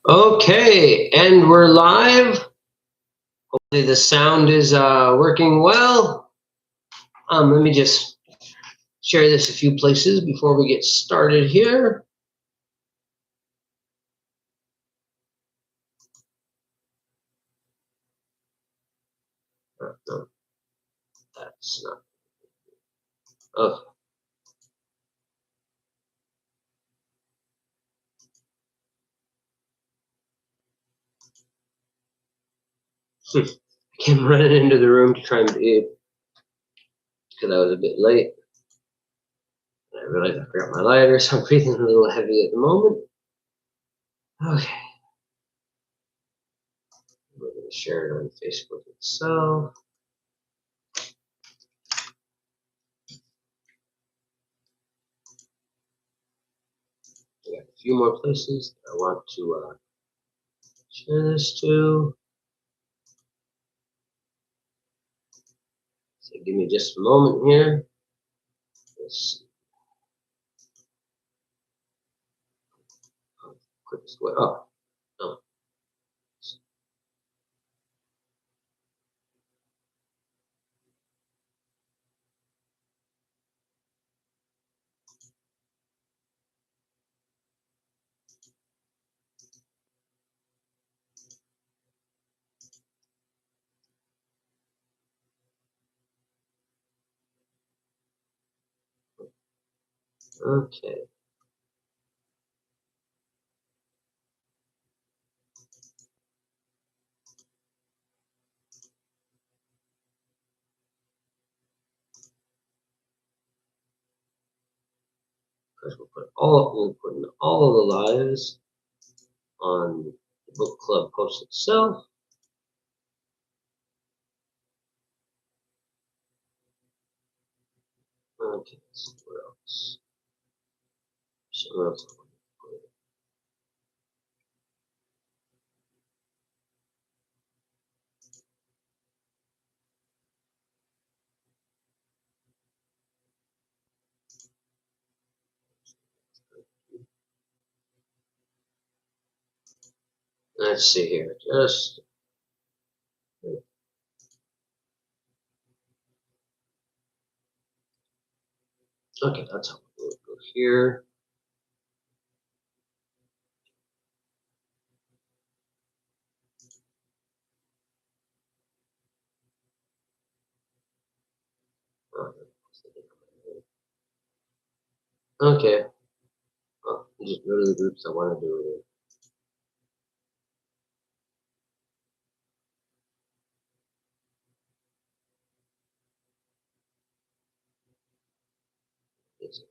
Okay, and we're live. Hopefully the sound is working well. Let me just share this a few places before we get started here. No, that's not. Oh. I came running into the room to try and be because I was a bit late. I realized I forgot my lighter, so I'm breathing a little heavy at the moment. Okay. We're going to share it on Facebook itself. I got a few more places I want to share this to. So give me just a moment here. Let's see. Quickest way. Oh, no. Okay. Because we'll put in all of the lives on the book club post itself. Okay, let's see where else. Somewhere else. Let's see here. Just okay. That's how we'll go here. Okay. Well, just go to the groups I want to do it in. Is it?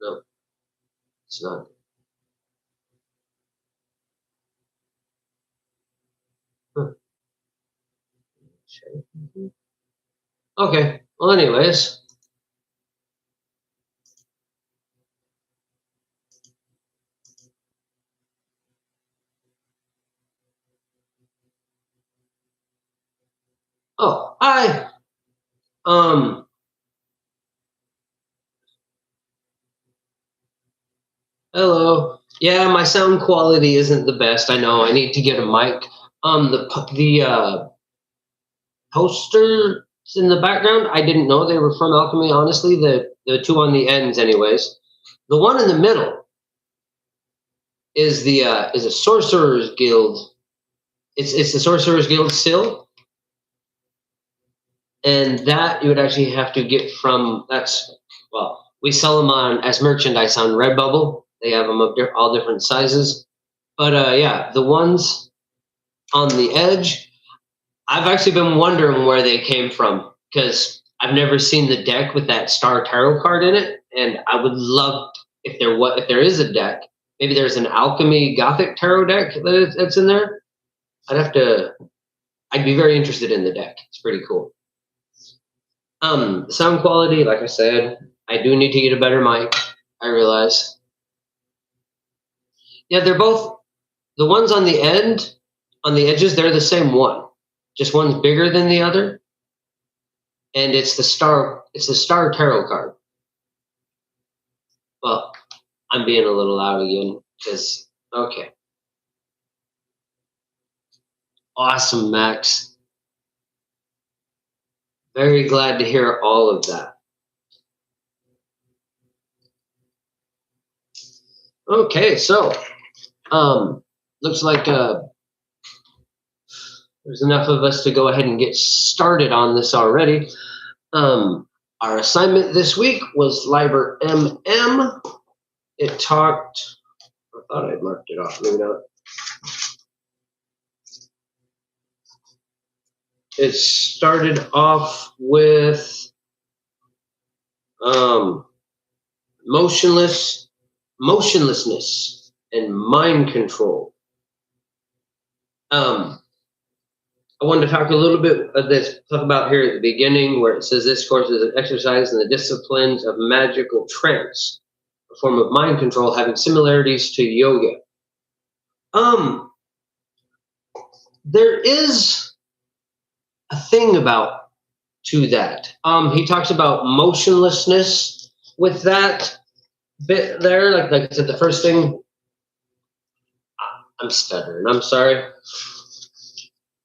No, it's not. Huh. Okay. Well, anyways. Oh, hi. Hello. Yeah, my sound quality isn't the best. I know. I need to get a mic. The posters in the background, I didn't know they were from Alchemy. Honestly, the two on the ends, anyways. The one in the middle is a Sorcerer's Guild. It's the Sorcerer's Guild still, and that you would actually have to get from. That's well, we sell them on as merchandise on Redbubble. They have them of all different sizes, but yeah, the ones on the edge. I've actually been wondering where they came from because I've never seen the deck with that Star Tarot card in it, and I would love if there is a deck. Maybe there's an Alchemy Gothic Tarot deck that's in there. I'd be very interested in the deck. It's pretty cool. Sound quality, like I said, I do need to get a better mic. I realize. Yeah, they're both the ones on the end, on the edges. They're the same one. Just one's bigger than the other. And it's the Star Tarot card. Well, I'm being a little loud again because Okay. Awesome, Max. Very glad to hear all of that. Okay, so looks like there's enough of us to go ahead and get started on this already. Our assignment this week was Liber MM. It talked, I thought I'd marked it off, maybe not. It started off with motionlessness and mind control. I wanted to talk a little bit of this, talk about here at the beginning where it says this course is an exercise in the disciplines of magical trance, a form of mind control having similarities to yoga. There is a thing about to that. He talks about motionlessness with that bit there, like I said, the first thing. I'm stuttering. I'm sorry.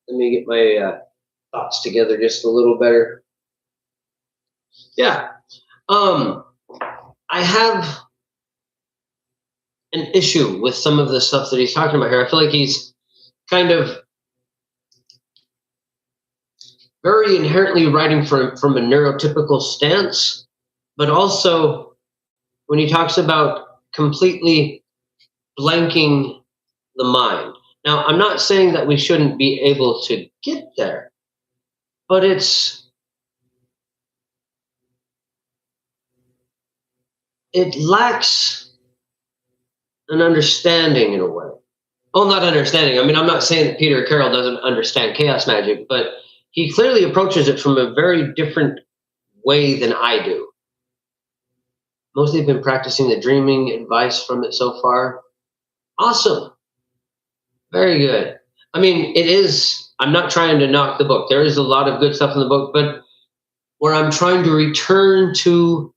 Let me get my thoughts together just a little better. Yeah. I have an issue with some of the stuff that he's talking about here. I feel like he's kind of very inherently writing from a neurotypical stance, but also when he talks about completely blanking the mind. Now, I'm not saying that we shouldn't be able to get there, but it lacks an understanding in a way. Oh, not understanding. I mean, I'm not saying that Peter Carroll doesn't understand chaos magic, but he clearly approaches it from a very different way than I do. Mostly been practicing the dreaming advice from it so far. Awesome. Very good. I mean, it is, I'm not trying to knock the book. There is a lot of good stuff in the book, but where I'm trying to return to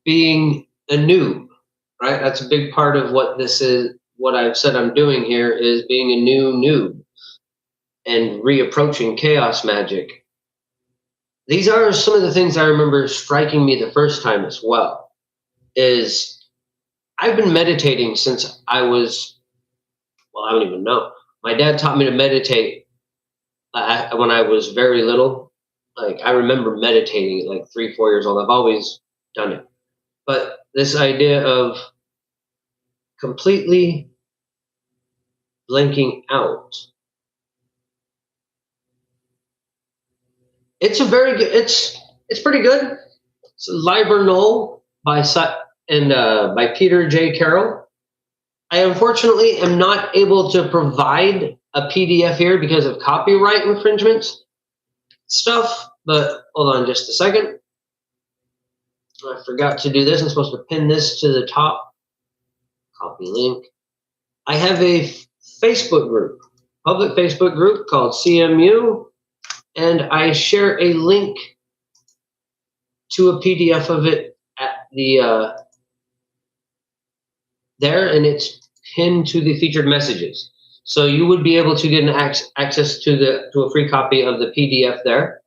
being a noob, right? That's a big part of what this is, what I've said I'm doing here is being a new noob and reapproaching chaos magic. These are some of the things I remember striking me the first time as well, is I've been meditating since I was, well, I don't even know. My dad taught me to meditate when I was very little. Like, I remember meditating at like 3, 4 years old. I've always done it. But this idea of completely blanking out, it's a very good, it's pretty good. It's Liber by Peter J. Carroll. I unfortunately am not able to provide a PDF here because of copyright infringement stuff, but hold on just a second. I forgot to do this. I'm supposed to pin this to the top. Copy link. I have a Facebook group, public Facebook group called CMU, and I share a link to a PDF of it at the there, and it's pinned to the featured messages. So you would be able to get an access to a free copy of the PDF there.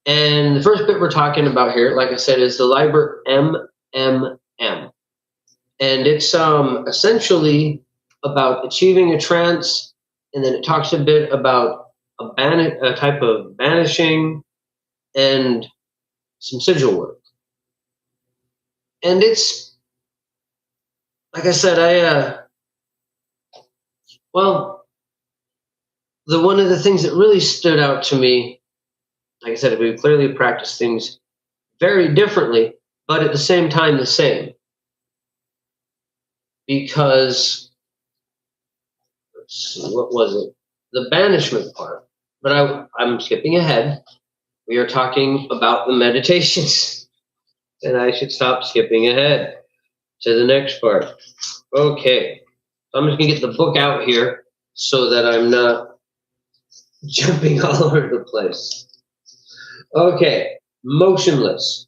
And the first bit we're talking about here, like I said, is the Liber MMM. And it's essentially about achieving a trance, and then it talks a bit about a type of banishing and some sigil work. And it's, like I said, well, one of the things that really stood out to me, like I said, we clearly practice things very differently, but at the same time the same. Because, let's see, what was it? The banishment part. But I'm skipping ahead. We are talking about the meditations. And I should stop skipping ahead to the next part. Okay. So I'm just going to get the book out here so that I'm not jumping all over the place. Okay. Motionlessness.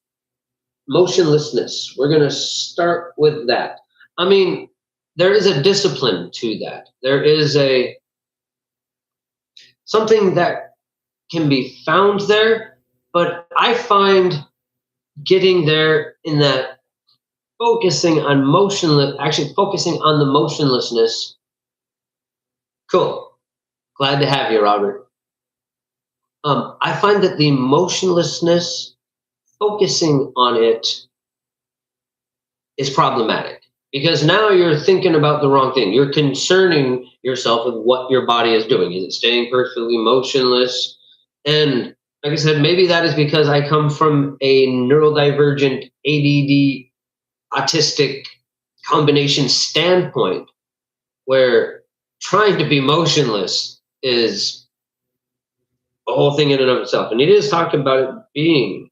We're going to start with that. I mean, there is a discipline to that. There is a something that can be found there, but I find getting there in that focusing on motionless, actually focusing on the motionlessness. Cool. Glad to have you, Robert. I find that the motionlessness, focusing on it, is problematic because now you're thinking about the wrong thing. You're concerning yourself with what your body is doing. Is it staying perfectly motionless? And like I said, maybe that is because I come from a neurodivergent, ADD, autistic combination standpoint where trying to be motionless is a whole thing in and of itself. And it is talking about it being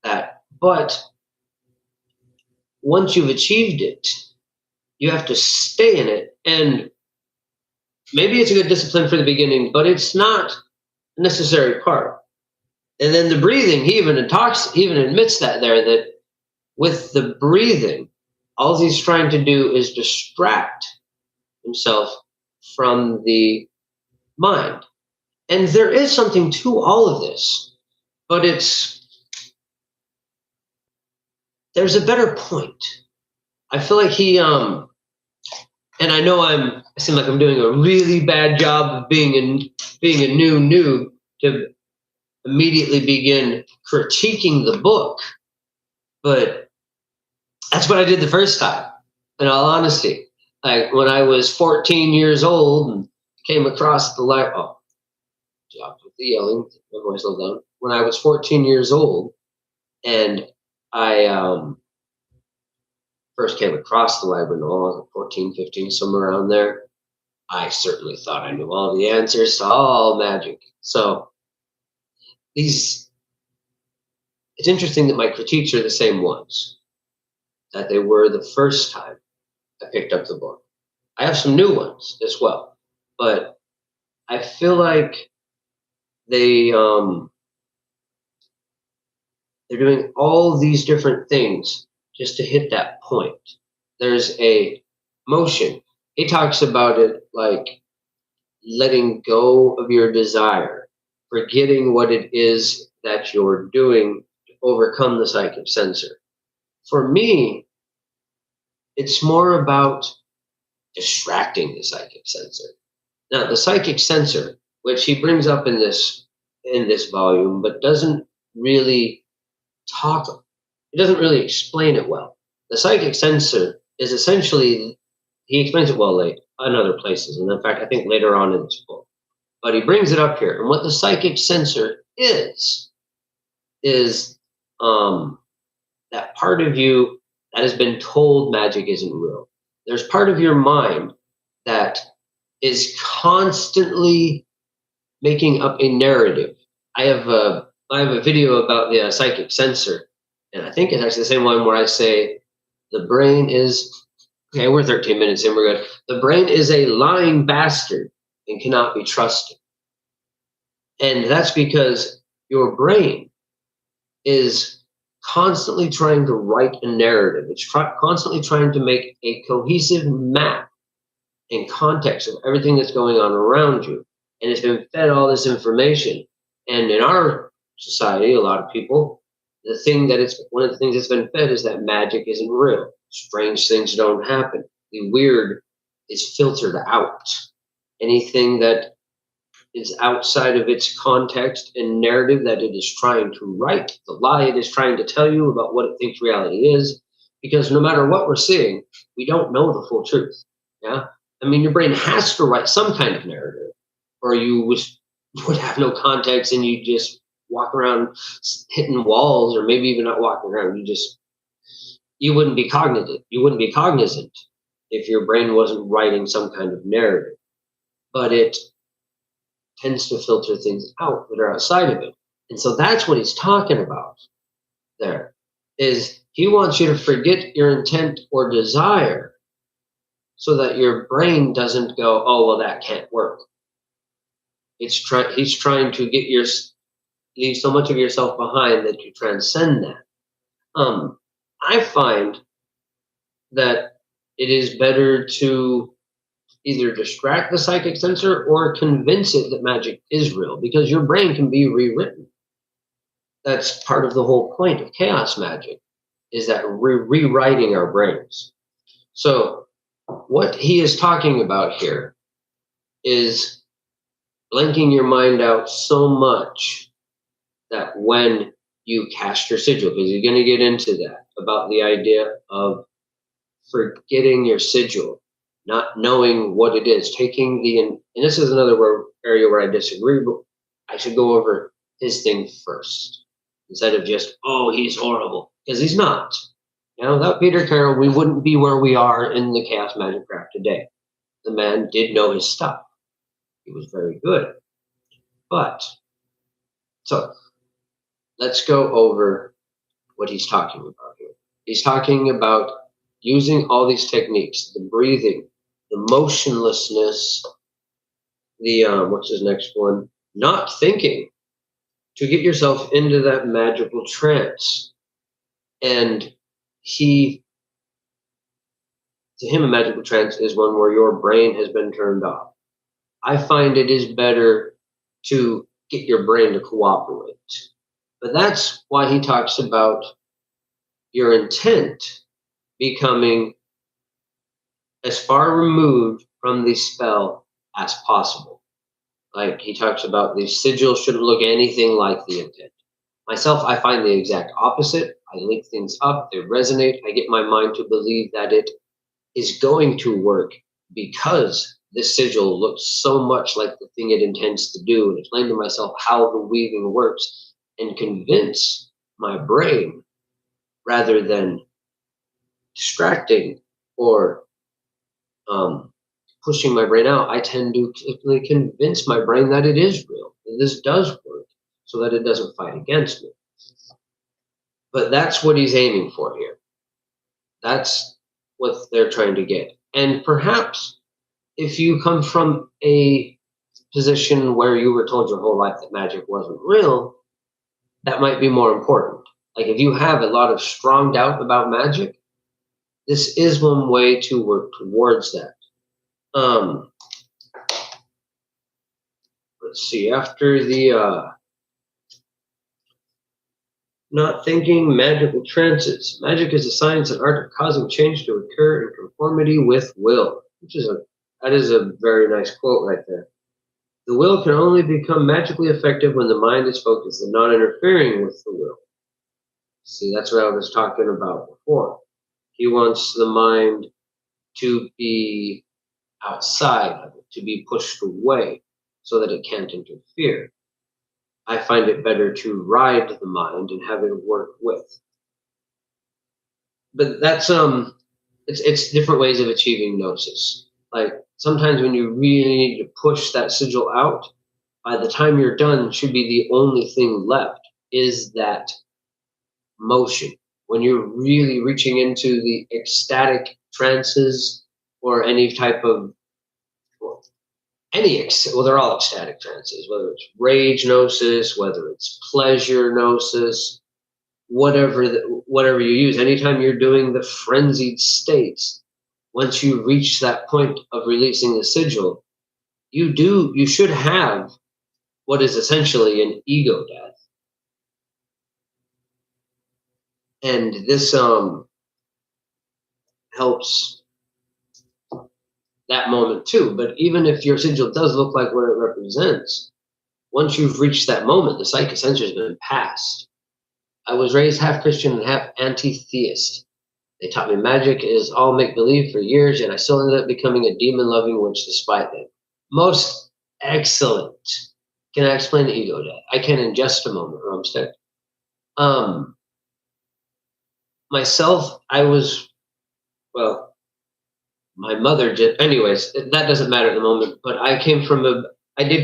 that. But once you've achieved it, you have to stay in it. And maybe it's a good discipline for the beginning, but it's not a necessary part. And then the breathing, he even admits that with the breathing, all he's trying to do is distract himself from the mind. And there is something to all of this, but there's a better point. I feel like and I know I seem like I'm doing a really bad job of being a new noob to immediately begin critiquing the book, but that's what I did the first time, in all honesty. Like when I was 14 years old and came across the light. Oh, stopped with the yelling. My voice slowed down. When I was 14 years old, and I first came across the Liber, I was 14, 15, somewhere around there. I certainly thought I knew all the answers to all magic. So it's interesting that my critiques are the same ones that they were the first time I picked up the book. I have some new ones as well, but I feel like they're doing all these different things just to hit that point. There's a motion. He talks about it like letting go of your desire, forgetting what it is that you're doing to overcome the psychic sensor. For me, it's more about distracting the psychic sensor. Now, the psychic sensor, which he brings up in this volume, but doesn't really it doesn't really explain it well. The psychic sensor is essentially, he explains it well in other places, and in fact, I think later on in this book. But he brings it up here, and what the psychic sensor is that part of you that has been told magic isn't real. There's part of your mind that is constantly making up a narrative. I have a video about the psychic sensor, and I think it's actually the same one where I say the brain is, okay, we're 13 minutes in, we're good. The brain is a lying bastard and cannot be trusted. And that's because your brain is constantly trying to write a narrative. It's constantly trying to make a cohesive map and context of everything that's going on around you. And it's been fed all this information. And in our society, a lot of people, one of the things that's been fed is that magic isn't real. Strange things don't happen. The weird is filtered out. Anything that is outside of its context and narrative that it is trying to write, the lie it is trying to tell you about what it thinks reality is, because no matter what we're seeing, we don't know the full truth. Yeah, I mean, your brain has to write some kind of narrative, or you would have no context and you just walk around hitting walls, or maybe even not walking around. You wouldn't be cognizant. You wouldn't be cognizant if your brain wasn't writing some kind of narrative. But it tends to filter things out that are outside of it. And so that's what he's talking about there, is he wants you to forget your intent or desire so that your brain doesn't go, oh, well, that can't work. He's trying to leave so much of yourself behind that you transcend that. I find that it is better to either distract the psychic sensor or convince it that magic is real, because your brain can be rewritten. That's part of the whole point of chaos magic, is that we're rewriting our brains. So what he is talking about here is blanking your mind out so much that when you cast your sigil, because you're going to get into that, about the idea of forgetting your sigil, not knowing what it is, taking and this is another area where I disagree, but I should go over his thing first, instead of just, oh, he's horrible, because he's not. You know, without Peter Carroll, we wouldn't be where we are in the chaos magic craft today. The man did know his stuff. He was very good. But, so, let's go over what he's talking about here. He's talking about using all these techniques, the breathing, the motionlessness, the, what's his next one? Not thinking, to get yourself into that magical trance. And to him, a magical trance is one where your brain has been turned off. I find it is better to get your brain to cooperate. But that's why he talks about your intent becoming as far removed from the spell as possible. Like he talks about the sigil shouldn't look anything like the intent. Myself, I find the exact opposite. I link things up, they resonate. I get my mind to believe that it is going to work because this sigil looks so much like the thing it intends to do, and explain to myself how the weaving works and convince my brain, rather than distracting or pushing my brain out. I tend to convince my brain that it is real, that this does work, so that it doesn't fight against me. But that's what he's aiming for here. That's what they're trying to get. And perhaps if you come from a position where you were told your whole life that magic wasn't real, that might be more important. Like if you have a lot of strong doubt about magic, this is one way to work towards that. Let's see, after the not thinking, magical trances. Magic is the science and art of causing change to occur in conformity with will, that is a very nice quote right there. The will can only become magically effective when the mind is focused and not interfering with the will. See, that's what I was talking about before. He wants the mind to be outside of it, to be pushed away so that it can't interfere. I find it better to ride the mind and have it work with. But that's it's different ways of achieving gnosis. Like sometimes when you really need to push that sigil out, by the time you're done, should be the only thing left is that motion. When you're really reaching into the ecstatic trances or any type of they're all ecstatic trances, whether it's rage gnosis, whether it's pleasure gnosis, whatever you use. Anytime you're doing the frenzied states, once you reach that point of releasing the sigil, you should have what is essentially an ego death. And this helps that moment too. But even if your sigil does look like what it represents, once you've reached that moment, the psychic sensor has been passed. I was raised half Christian and half anti-theist. They taught me magic is all make-believe for years, and I still ended up becoming a demon-loving witch despite them. Most excellent. Can I explain the ego death? I can in just a moment, or I'm stuck. Myself, my mother did. Anyways, that doesn't matter at the moment. But I did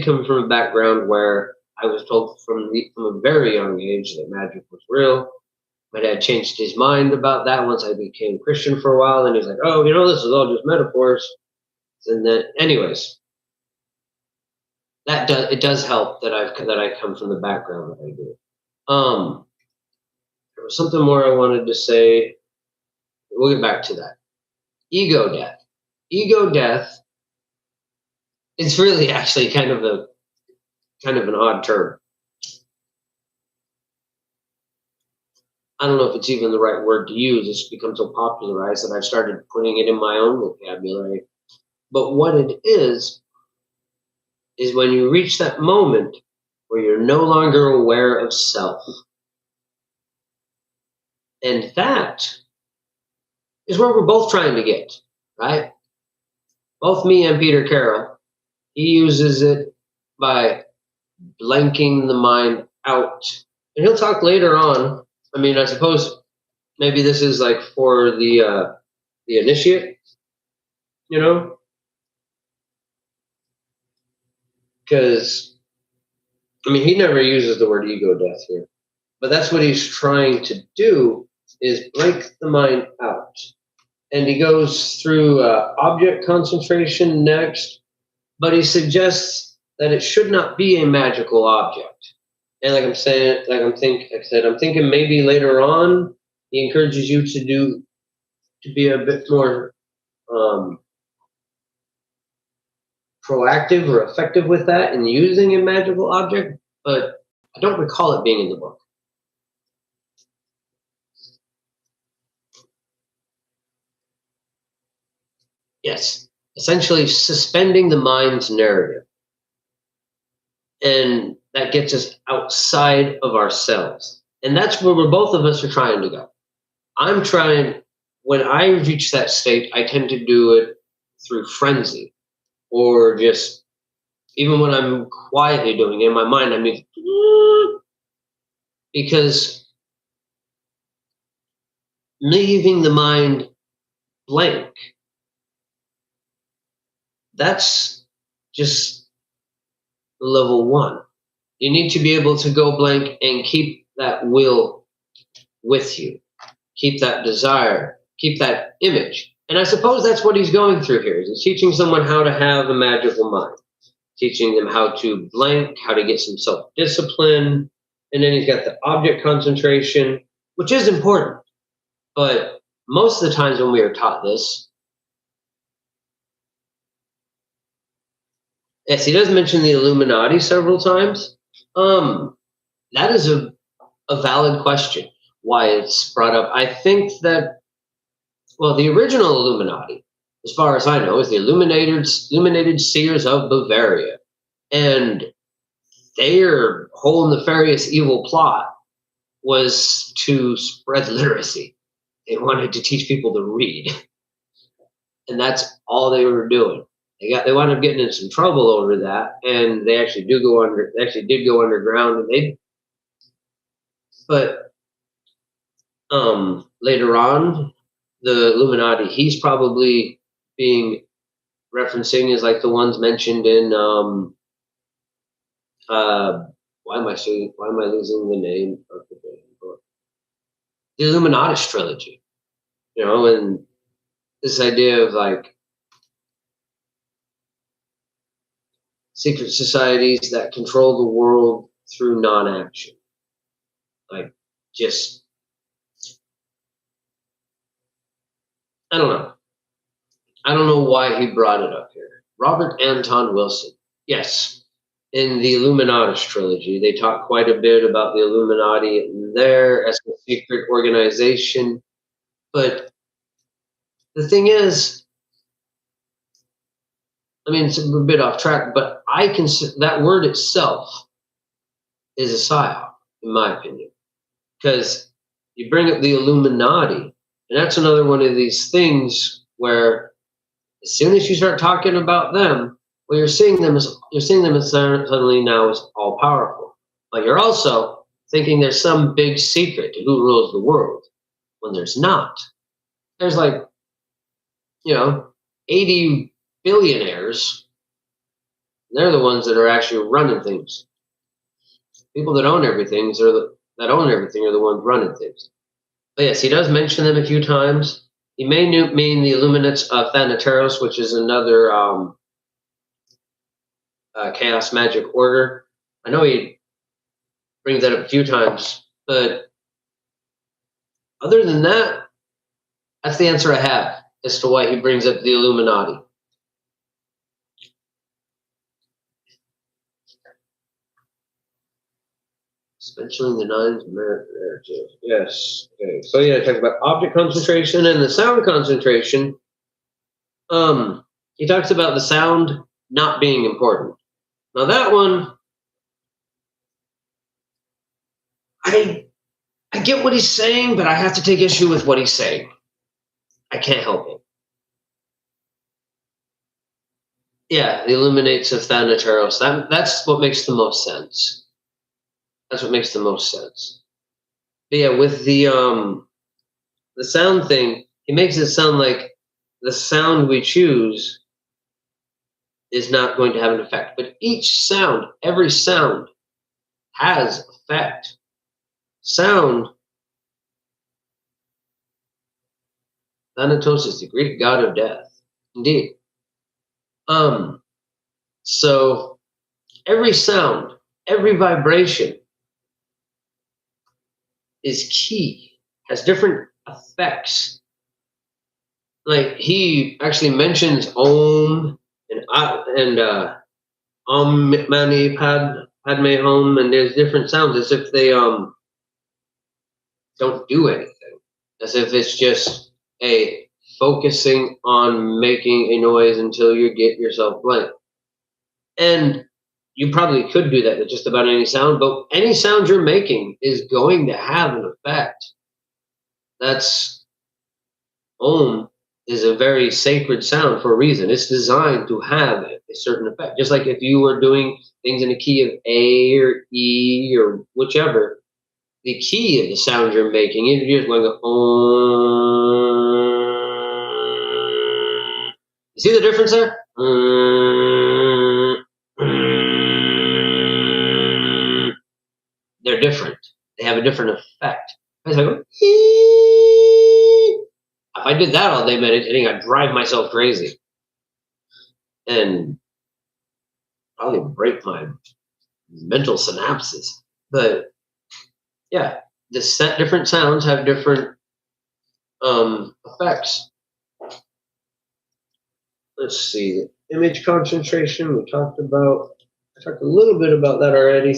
come from a background where I was told from a very young age that magic was real. My dad changed his mind about that once I became Christian for a while, and he's like, "Oh, this is all just metaphors." And then, anyways, it does help that I come from the background that I do. There was something more I wanted to say. We'll get back to that. ego death. Ego death is really actually kind of an odd term. I don't know if it's even the right word to use. It's become so popularized that I've started putting it in my own vocabulary. But what it is when you reach that moment where you're no longer aware of self. And that is where we're both trying to get, right? Both me and Peter Carroll, he uses it by blanking the mind out. And he'll talk later on. I mean, I suppose maybe this is like for the initiate, you know? Because, I mean, he never uses the word ego death here. But that's what he's trying to do, is blank the mind out. And he goes through object concentration next, but he suggests that it should not be a magical object. And like I'm saying, I'm thinking maybe later on he encourages you to be a bit more proactive or effective with that in using a magical object, but I don't recall it being in the book. Yes, essentially suspending the mind's narrative. And that gets us outside of ourselves. And that's where both of us are trying to go. I'm trying, when I reach that state, I tend to do it through frenzy, or just, even when I'm quietly doing it in my mind, I mean, because leaving the mind blank, that's just level one. You need to be able to go blank and keep that will with you, keep that desire, keep that image. And I suppose that's what he's going through here. He's teaching someone how to have a magical mind, teaching them how to blank, how to get some self-discipline. And then he's got the object concentration, which is important. But most of the times when we are taught this, yes, he does mention the Illuminati several times. That is a valid question, why it's brought up. I think that, well, the original Illuminati, as far as I know, is the Illuminated Seers of Bavaria. And their whole nefarious evil plot was to spread literacy. They wanted to teach people to read. And that's all they were doing. They wound up getting in some trouble over that, and they actually did go underground, and but later on, the Illuminati he's probably being referencing is like the ones mentioned in why am I losing the name of the book? The Illuminatus trilogy, you know, and this idea of like secret societies that control the world through non-action. Like, just, I don't know. I don't know why he brought it up here. Robert Anton Wilson. Yes, in the Illuminatus trilogy, they talk quite a bit about the Illuminati there as a secret organization. But the thing is, I mean, it's a bit off track, but I consider that word itself is a psyop, in my opinion. Because you bring up the Illuminati, and that's another one of these things where as soon as you start talking about them, well, you're seeing them as suddenly now as all powerful. But you're also thinking there's some big secret to who rules the world, when there's not. There's like, 80 billionaires. They're the ones that are actually running things. People that own everything are the ones running things. But yes, he does mention them a few times. He may mean the Illuminates of Thanateros, which is another chaos magic order. I know he brings that up a few times, but other than that, that's the answer I have. as to why he brings up the Illuminati. Mentioning the nines narrative. Yes. Okay. So yeah, talk about object concentration and the sound concentration. He talks about the sound not being important. Now that one, I get what he's saying, but I have to take issue with what he's saying. I can't help it. Yeah, the illuminates of Thanateros. That's what makes the most sense. That's what makes the most sense. But yeah, with the sound thing, he makes it sound like the sound we choose is not going to have an effect. But each sound, every sound has effect. Sound, Thanatos is the Greek god of death. Indeed. So every sound, every vibration is key, has different effects. Like he actually mentions Om and Om Mani Padme Hum, and there's different sounds as if they don't do anything, as if it's just a focusing on making a noise until you get yourself blank. And you probably could do that with just about any sound, but any sound you're making is going to have an effect. That's Om is a very sacred sound for a reason. It's designed to have a certain effect. Just like if you were doing things in a key of A or E or whichever, the key of the sound you're making, you're just going to go Om. You see the difference there? They're different. They have a different effect. If I did that all day meditating, I'd drive myself crazy and probably break my mental synapses. But yeah, different sounds have different effects. Let's see, image concentration. I talked a little bit about that already.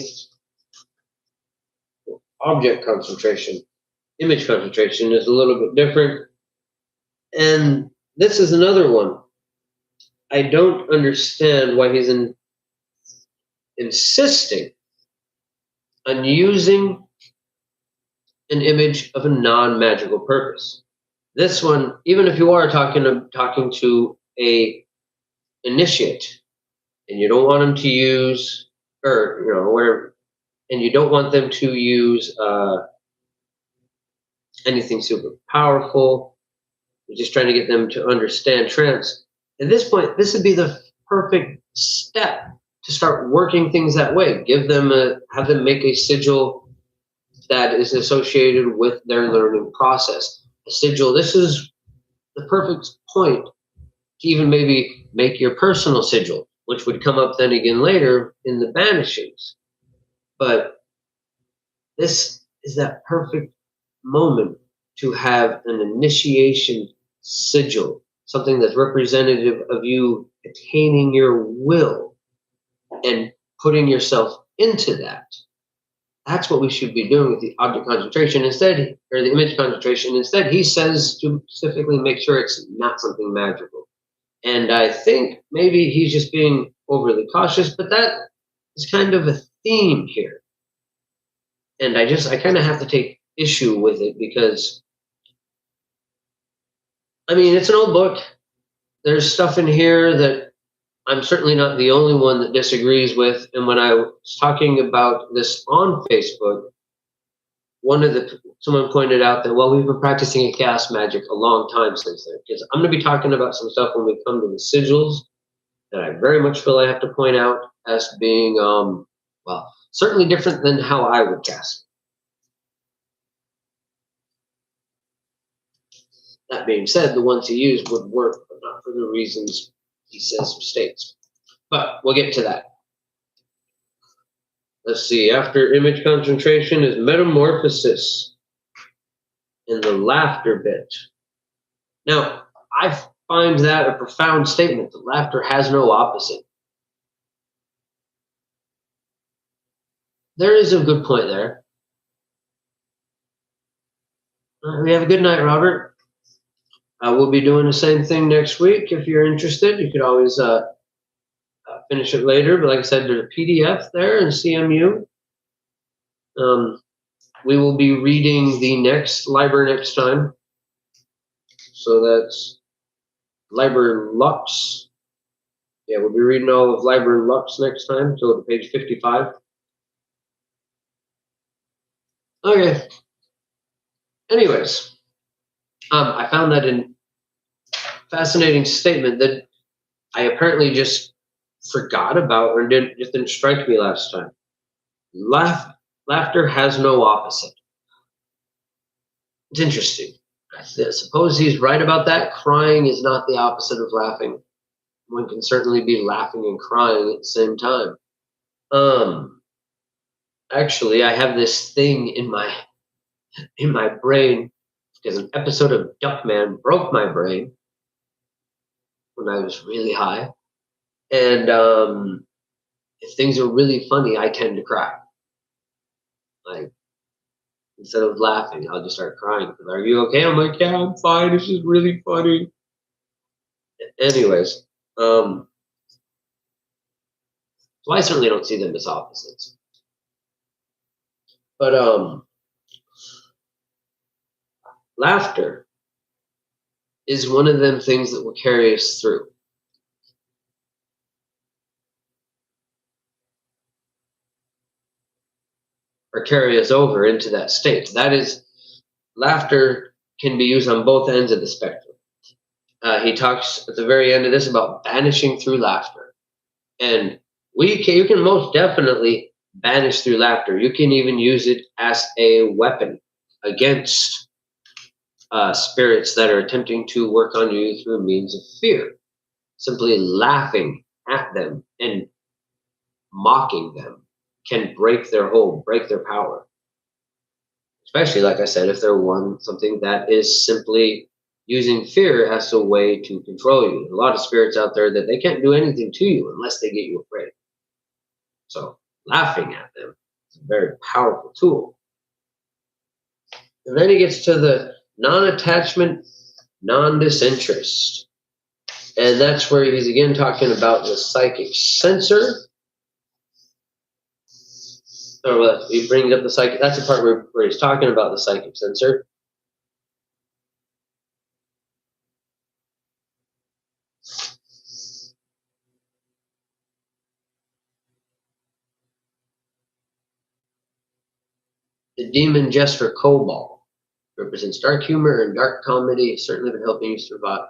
Object concentration, image concentration is a little bit different. And this is another one. I don't understand why he's insisting on using an image of a non-magical purpose. This one, even if you are talking to a initiate, and you don't want them to use, or whatever, and you don't want them to use anything super powerful. You're just trying to get them to understand trance. At this point, this would be the perfect step to start working things that way. Have them make a sigil that is associated with their learning process. A sigil, this is the perfect point to even maybe make your personal sigil, which would come up then again later in the banishings. But this is that perfect moment to have an initiation sigil, something that's representative of you attaining your will and putting yourself into that. That's what we should be doing with the object concentration instead, or the image concentration. Instead, he says to specifically make sure it's not something magical. And I think maybe he's just being overly cautious, but that is kind of a theme here. And I kind of have to take issue with it because, I mean, it's an old book. There's stuff in here that I'm certainly not the only one that disagrees with. And when I was talking about this on Facebook, someone pointed out that, well, we've been practicing a cast magic a long time since then. Because I'm going to be talking about some stuff when we come to the sigils that I very much feel I have to point out as being, well, certainly different than how I would cast. That being said, the ones he used would work, but not for the reasons he says or states. But we'll get to that. Let's see, after image concentration is metamorphosis in the laughter bit. Now, I find that a profound statement that laughter has no opposite. There is a good point there. We have a good night, Robert. We'll be doing the same thing next week. If you're interested, you could always finish it later. But like I said, there's a PDF there in CMU. We will be reading the next Liber next time. So that's Liber Lux. Yeah, we'll be reading all of Liber Lux next time. So to page 55. Okay. Anyways, I found that a fascinating statement that I apparently just forgot about or didn't strike me last time. Laughter has no opposite. It's interesting. I suppose he's right about that. Crying is not the opposite of laughing. One can certainly be laughing and crying at the same time. Actually, I have this thing in my brain because an episode of Duckman broke my brain when I was really high. And if things are really funny, I tend to cry. Like, instead of laughing, I'll just start crying. Are you okay? I'm like, yeah, I'm fine. It's just really funny. Anyways, so I certainly don't see them as opposites. But laughter is one of them things that will carry us through. Or carry us over into that state. That is, laughter can be used on both ends of the spectrum. He talks at the very end of this about banishing through laughter. And you can most definitely banish through laughter. You can even use it as a weapon against spirits that are attempting to work on you through means of fear. Simply laughing at them and mocking them can break their hold, break their power. Especially, like I said, if they're something that is simply using fear as a way to control you. There's a lot of spirits out there that they can't do anything to you unless they get you afraid. So laughing at them is a very powerful tool. And then he gets to the non-attachment, non-disinterest. And that's where he's again talking about the psychic sensor. Or he brings up the psychic. That's the part where he's talking about the psychic sensor. The demon jester Cobalt represents dark humor and dark comedy. Certainly been helping you survive.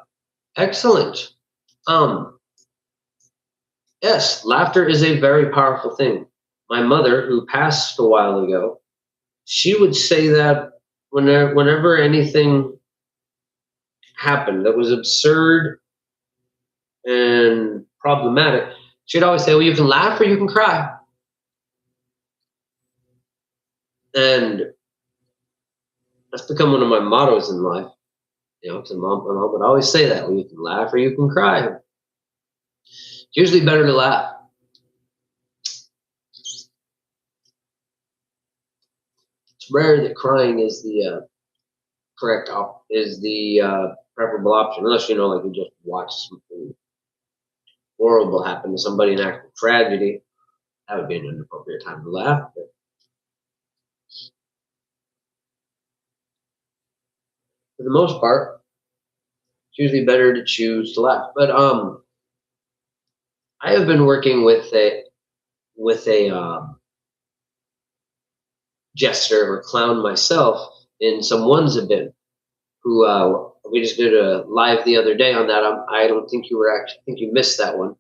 Excellent. Yes, laughter is a very powerful thing. My mother, who passed a while ago, she would say that whenever anything happened that was absurd and problematic, she'd always say, well, you can laugh or you can cry. And that's become one of my mottos in life. Because my mom would always say that, well, you can laugh or you can cry. It's usually better to laugh. It's rare that crying is the preferable option, unless like you just watch something horrible happen to somebody, an actual tragedy. That would be an inappropriate time to laugh. But for the most part, it's usually better to choose to laugh. But I have been working with a jester or clown myself in some ones a bit, who we just did a live the other day on that. I don't think I think you missed that one.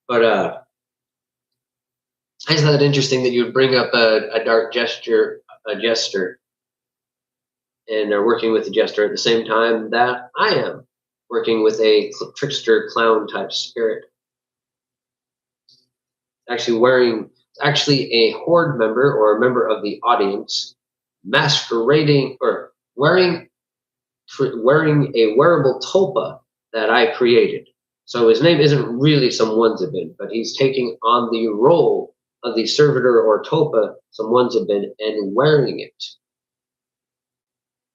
But I just thought it interesting that you would bring up a jester, and are working with a jester at the same time that I am working with a trickster clown type spirit. Actually a horde member or a member of the audience masquerading or wearing wearing a wearable tulpa that I created. So his name isn't really some Onesie but he's taking on the role of the servitor or tulpa, some Onesie and wearing it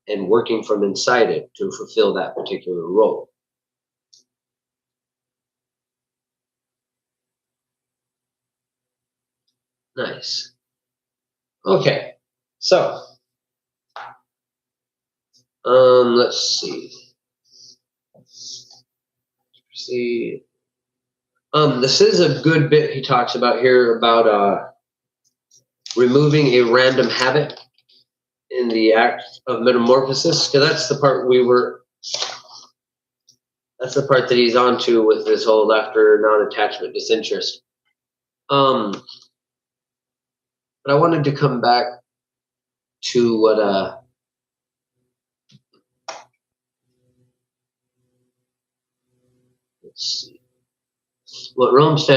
and working from inside it to fulfill that particular role. Nice. Okay, so let's see. See, this is a good bit he talks about here about removing a random habit in the act of metamorphosis, because that's the part that's the part that he's onto with this whole laughter, non-attachment, disinterest. But I wanted to come back to what let's see. What Rogues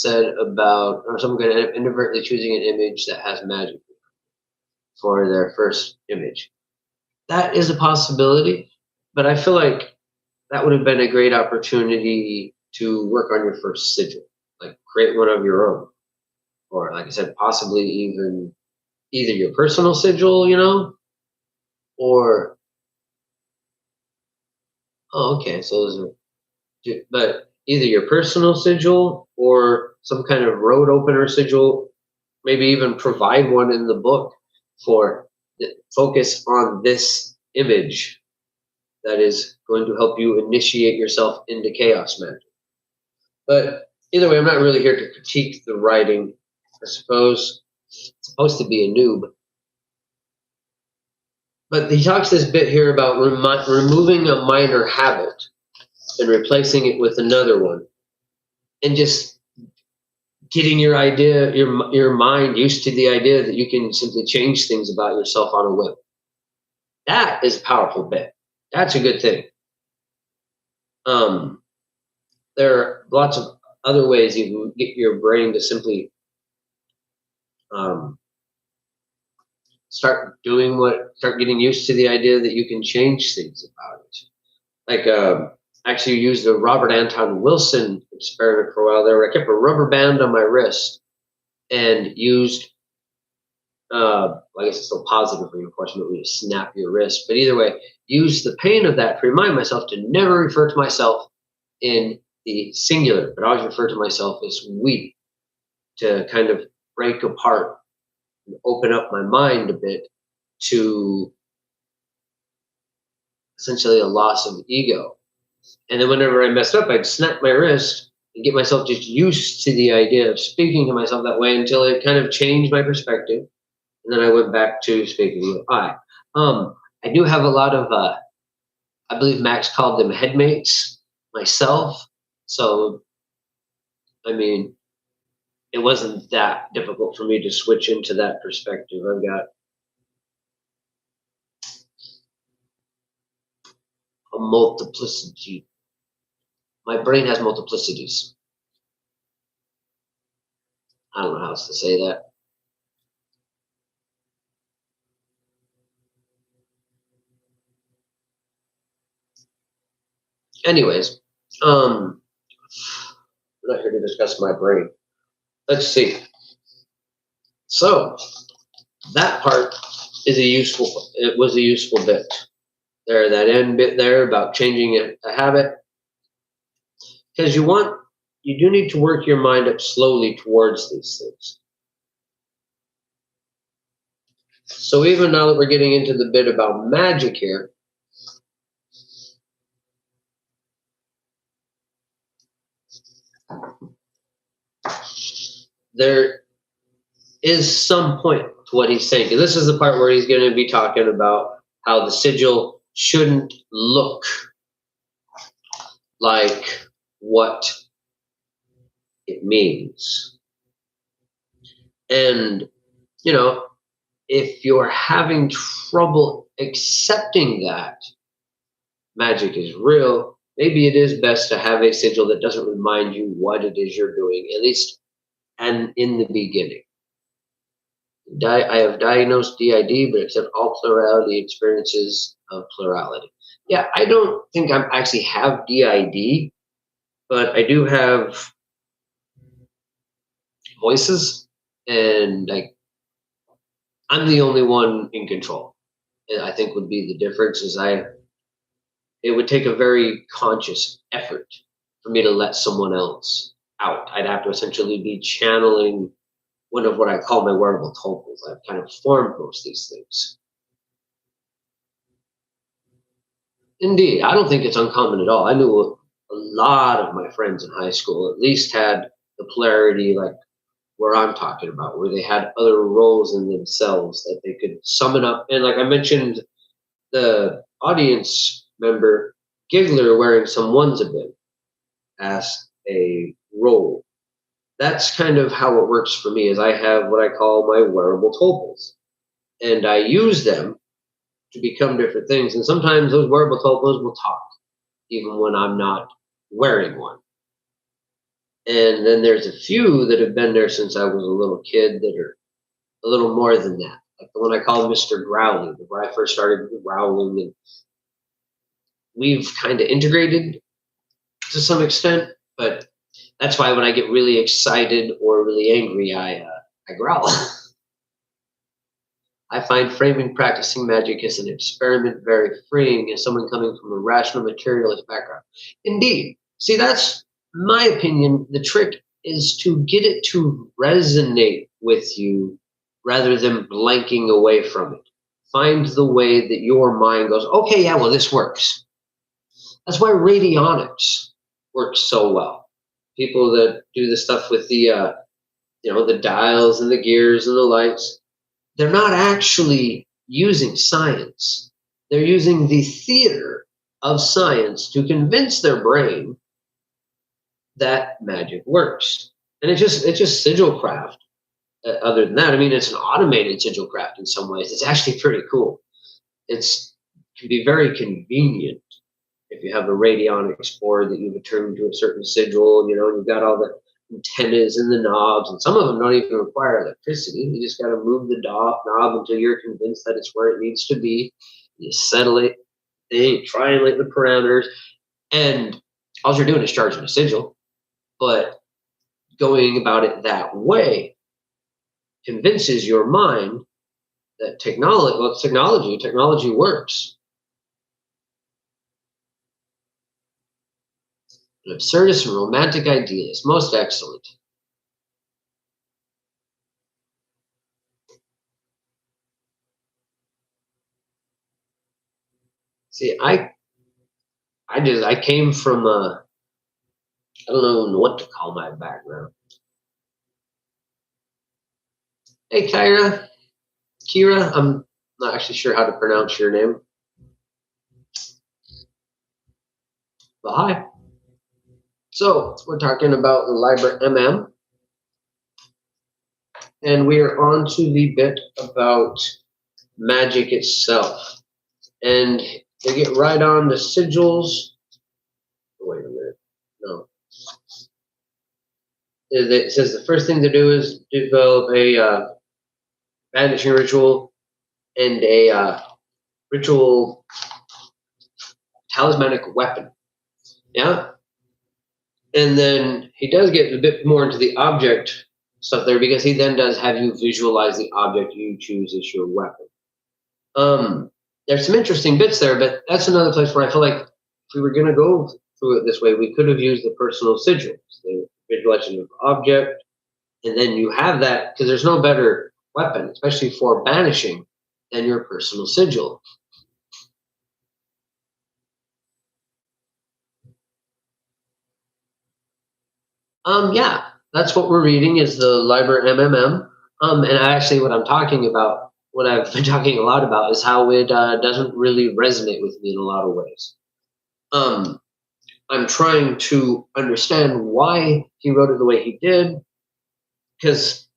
said about, or someone could inadvertently choosing an image that has magic for their first image. That is a possibility, but I feel like that would have been a great opportunity to work on your first sigil, like create one of your own, or like I said, possibly even either your personal sigil, or okay, so those are, but either your personal sigil or some kind of road opener sigil, maybe even provide one in the book for focus on this image that is going to help you initiate yourself into chaos magic. But either way, I'm not really here to critique the writing. I suppose it's supposed to be a noob. But he talks this bit here about removing a minor habit and replacing it with another one, and just getting your mind used to the idea that you can simply change things about yourself on a whim. That is a powerful bit. That's a good thing. There are lots of other ways you can get your brain to simply start getting used to the idea that you can change things about it. Like, actually used the Robert Anton Wilson experiment for a while there, where I kept a rubber band on my wrist and used, I guess it's still positive reinforcement when you snap your wrist, but either way, use the pain of that to remind myself to never refer to myself in the singular, but always refer to myself as we, to kind of break apart and open up my mind a bit to essentially a loss of ego. And then whenever I messed up, I'd snap my wrist and get myself just used to the idea of speaking to myself that way until it kind of changed my perspective. And then I went back to speaking with I. I do have a lot of, I believe Max called them headmates myself. So, I mean, it wasn't that difficult for me to switch into that perspective. I've got a multiplicity. My brain has multiplicities. I don't know how else to say that. Anyways, I'm not here to discuss my brain. Let's see. So that part is it was a useful bit. There, that end bit there about changing a habit. Because you do need to work your mind up slowly towards these things. So even now that we're getting into the bit about magic here, there is some point to what he's saying. This is the part where he's going to be talking about how the sigil shouldn't look like what it means. And, if you're having trouble accepting that magic is real, maybe it is best to have a sigil that doesn't remind you what it is you're doing, at least and in the beginning. I have diagnosed DID, but accept all plurality experiences of plurality. Yeah, I don't think I actually have DID, but I do have voices, and like I'm the only one in control. And I think would be the difference is it would take a very conscious effort for me to let someone else out. I'd have to essentially be channeling one of what I call my wearable tokens. I've kind of formed most of these things. Indeed, I don't think it's uncommon at all. I knew a lot of my friends in high school at least had the polarity like where I'm talking about, where they had other roles in themselves that they could summon up. And like I mentioned, the audience member Giggler wearing some onesie bib as a role. That's kind of how it works for me. Is I have what I call my wearable topals, and I use them to become different things. And sometimes those wearable topals will talk, even when I'm not wearing one. And then there's a few that have been there since I was a little kid that are a little more than that. Like the one I call Mr. Growling, where I first started growling, and we've kind of integrated to some extent, but that's why when I get really excited or really angry, I growl. I find framing practicing magic as an experiment very freeing as someone coming from a rational materialist background. Indeed. See, that's my opinion. The trick is to get it to resonate with you rather than blanking away from it. Find the way that your mind goes, okay, yeah, well, this works. That's why radionics works so well. People that do the stuff with the the dials and the gears and the lights, they're not actually using science. They're using the theater of science to convince their brain that magic works. And it's just sigil craft. Other than that, I mean, it's an automated sigil craft in some ways. It's actually pretty cool. Can be very convenient if you have a radionics board that you've attuned to a certain sigil, and you've got all the antennas and the knobs, and some of them don't even require electricity. You just got to move the knob until you're convinced that it's where it needs to be. You settle it, then you triangulate the parameters, and all you're doing is charging a sigil. But going about it that way convinces your mind that technology works. An absurdist and romantic ideas, most excellent. See, I came from I don't know what to call my background. Hey, Kira, I'm not actually sure how to pronounce your name. But hi. So we're talking about the Liber MM, and we are on to the bit about magic itself. And they get right on the sigils. Wait a minute. No. It says the first thing to do is develop a banishing ritual and a ritual talismanic weapon. Yeah. And then he does get a bit more into the object stuff there, because he then does have you visualize the object you choose as your weapon. There's some interesting bits there, but that's another place where I feel like if we were going to go through it this way, we could have used the personal sigils, the visualization of object, and then you have that, because there's no better weapon, especially for banishing, than your personal sigil. Yeah, that's what we're reading is the Liber MMM. And actually what I'm talking about, what I've been talking a lot about, is how it doesn't really resonate with me in a lot of ways. I'm trying to understand why he wrote it the way he did, because,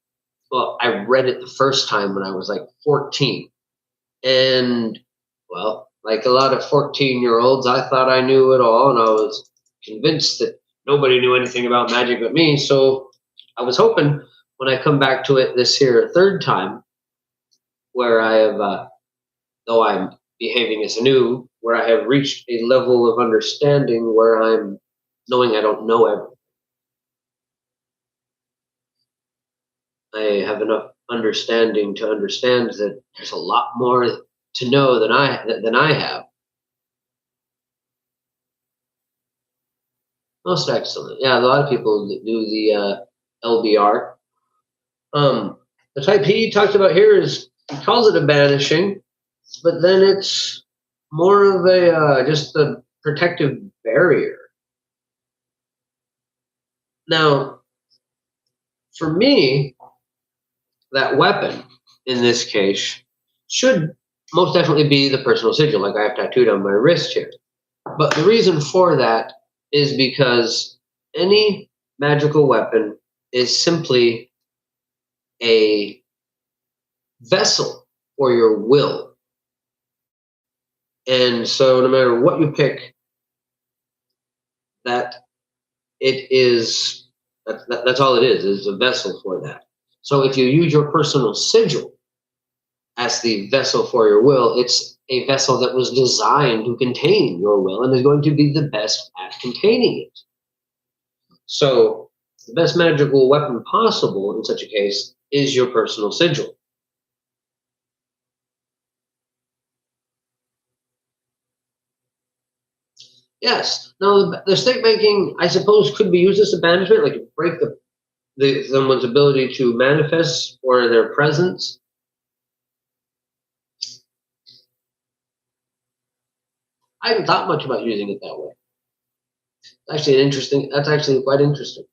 well, I read it the first time when I was like 14. And, well, like a lot of 14-year-olds, I thought I knew it all, and I was convinced that nobody knew anything about magic but me. So I was hoping when I come back to it this here third time where I have, though I'm behaving as a noob, where I have reached a level of understanding where I'm knowing I don't know everything. I have enough understanding to understand that there's a lot more to know than I have. Most excellent. Yeah, a lot of people do the LBR. The type he talks about here is he calls it a banishing, but then it's more of a just a protective barrier. Now, for me, that weapon in this case should most definitely be the personal sigil, like I have tattooed on my wrist here. But the reason for that is because any magical weapon is simply a vessel for your will. And so no matter what you pick, that it is that's all it is a vessel for that. So if you use your personal sigil as the vessel for your will, it's a vessel that was designed to contain your will and is going to be the best at containing it. So the best magical weapon possible in such a case is your personal sigil. Yes. Now the stick making, I suppose, could be used as a banishment, like to break someone's ability to manifest or their presence. I haven't thought much about using it that way. Actually, that's actually quite interesting.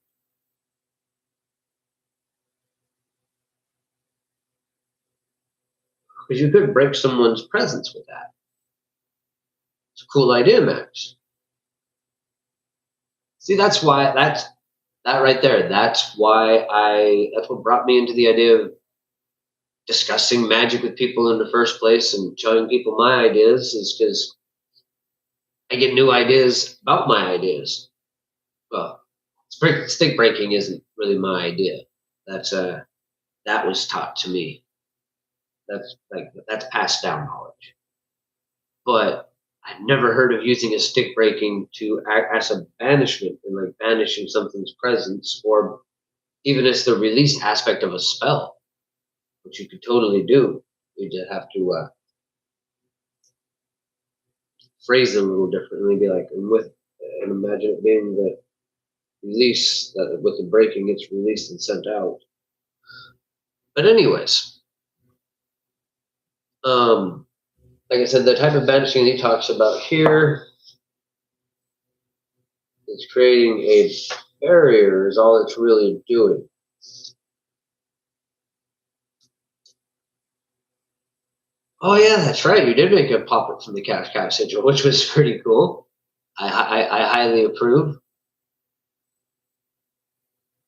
Because you could break someone's presence with that. It's a cool idea, Max. See, that's that right there. That's what brought me into the idea of discussing magic with people in the first place and showing people my ideas, is because I get new ideas about my ideas. Well, stick breaking isn't really my idea. That was taught to me. That's passed down knowledge. But I've never heard of using a stick breaking to act as a banishment and like banishing something's presence, or even as the release aspect of a spell, which you could totally do. You just have to phrase it a little differently. Be like, and imagine it being the release that with the breaking, it's released and sent out. But anyways, like I said, the type of banishing he talks about here is creating a barrier is all it's really doing. Oh yeah, that's right. You did make a pop-up from the cash cow sigil, which was pretty cool. I highly approve.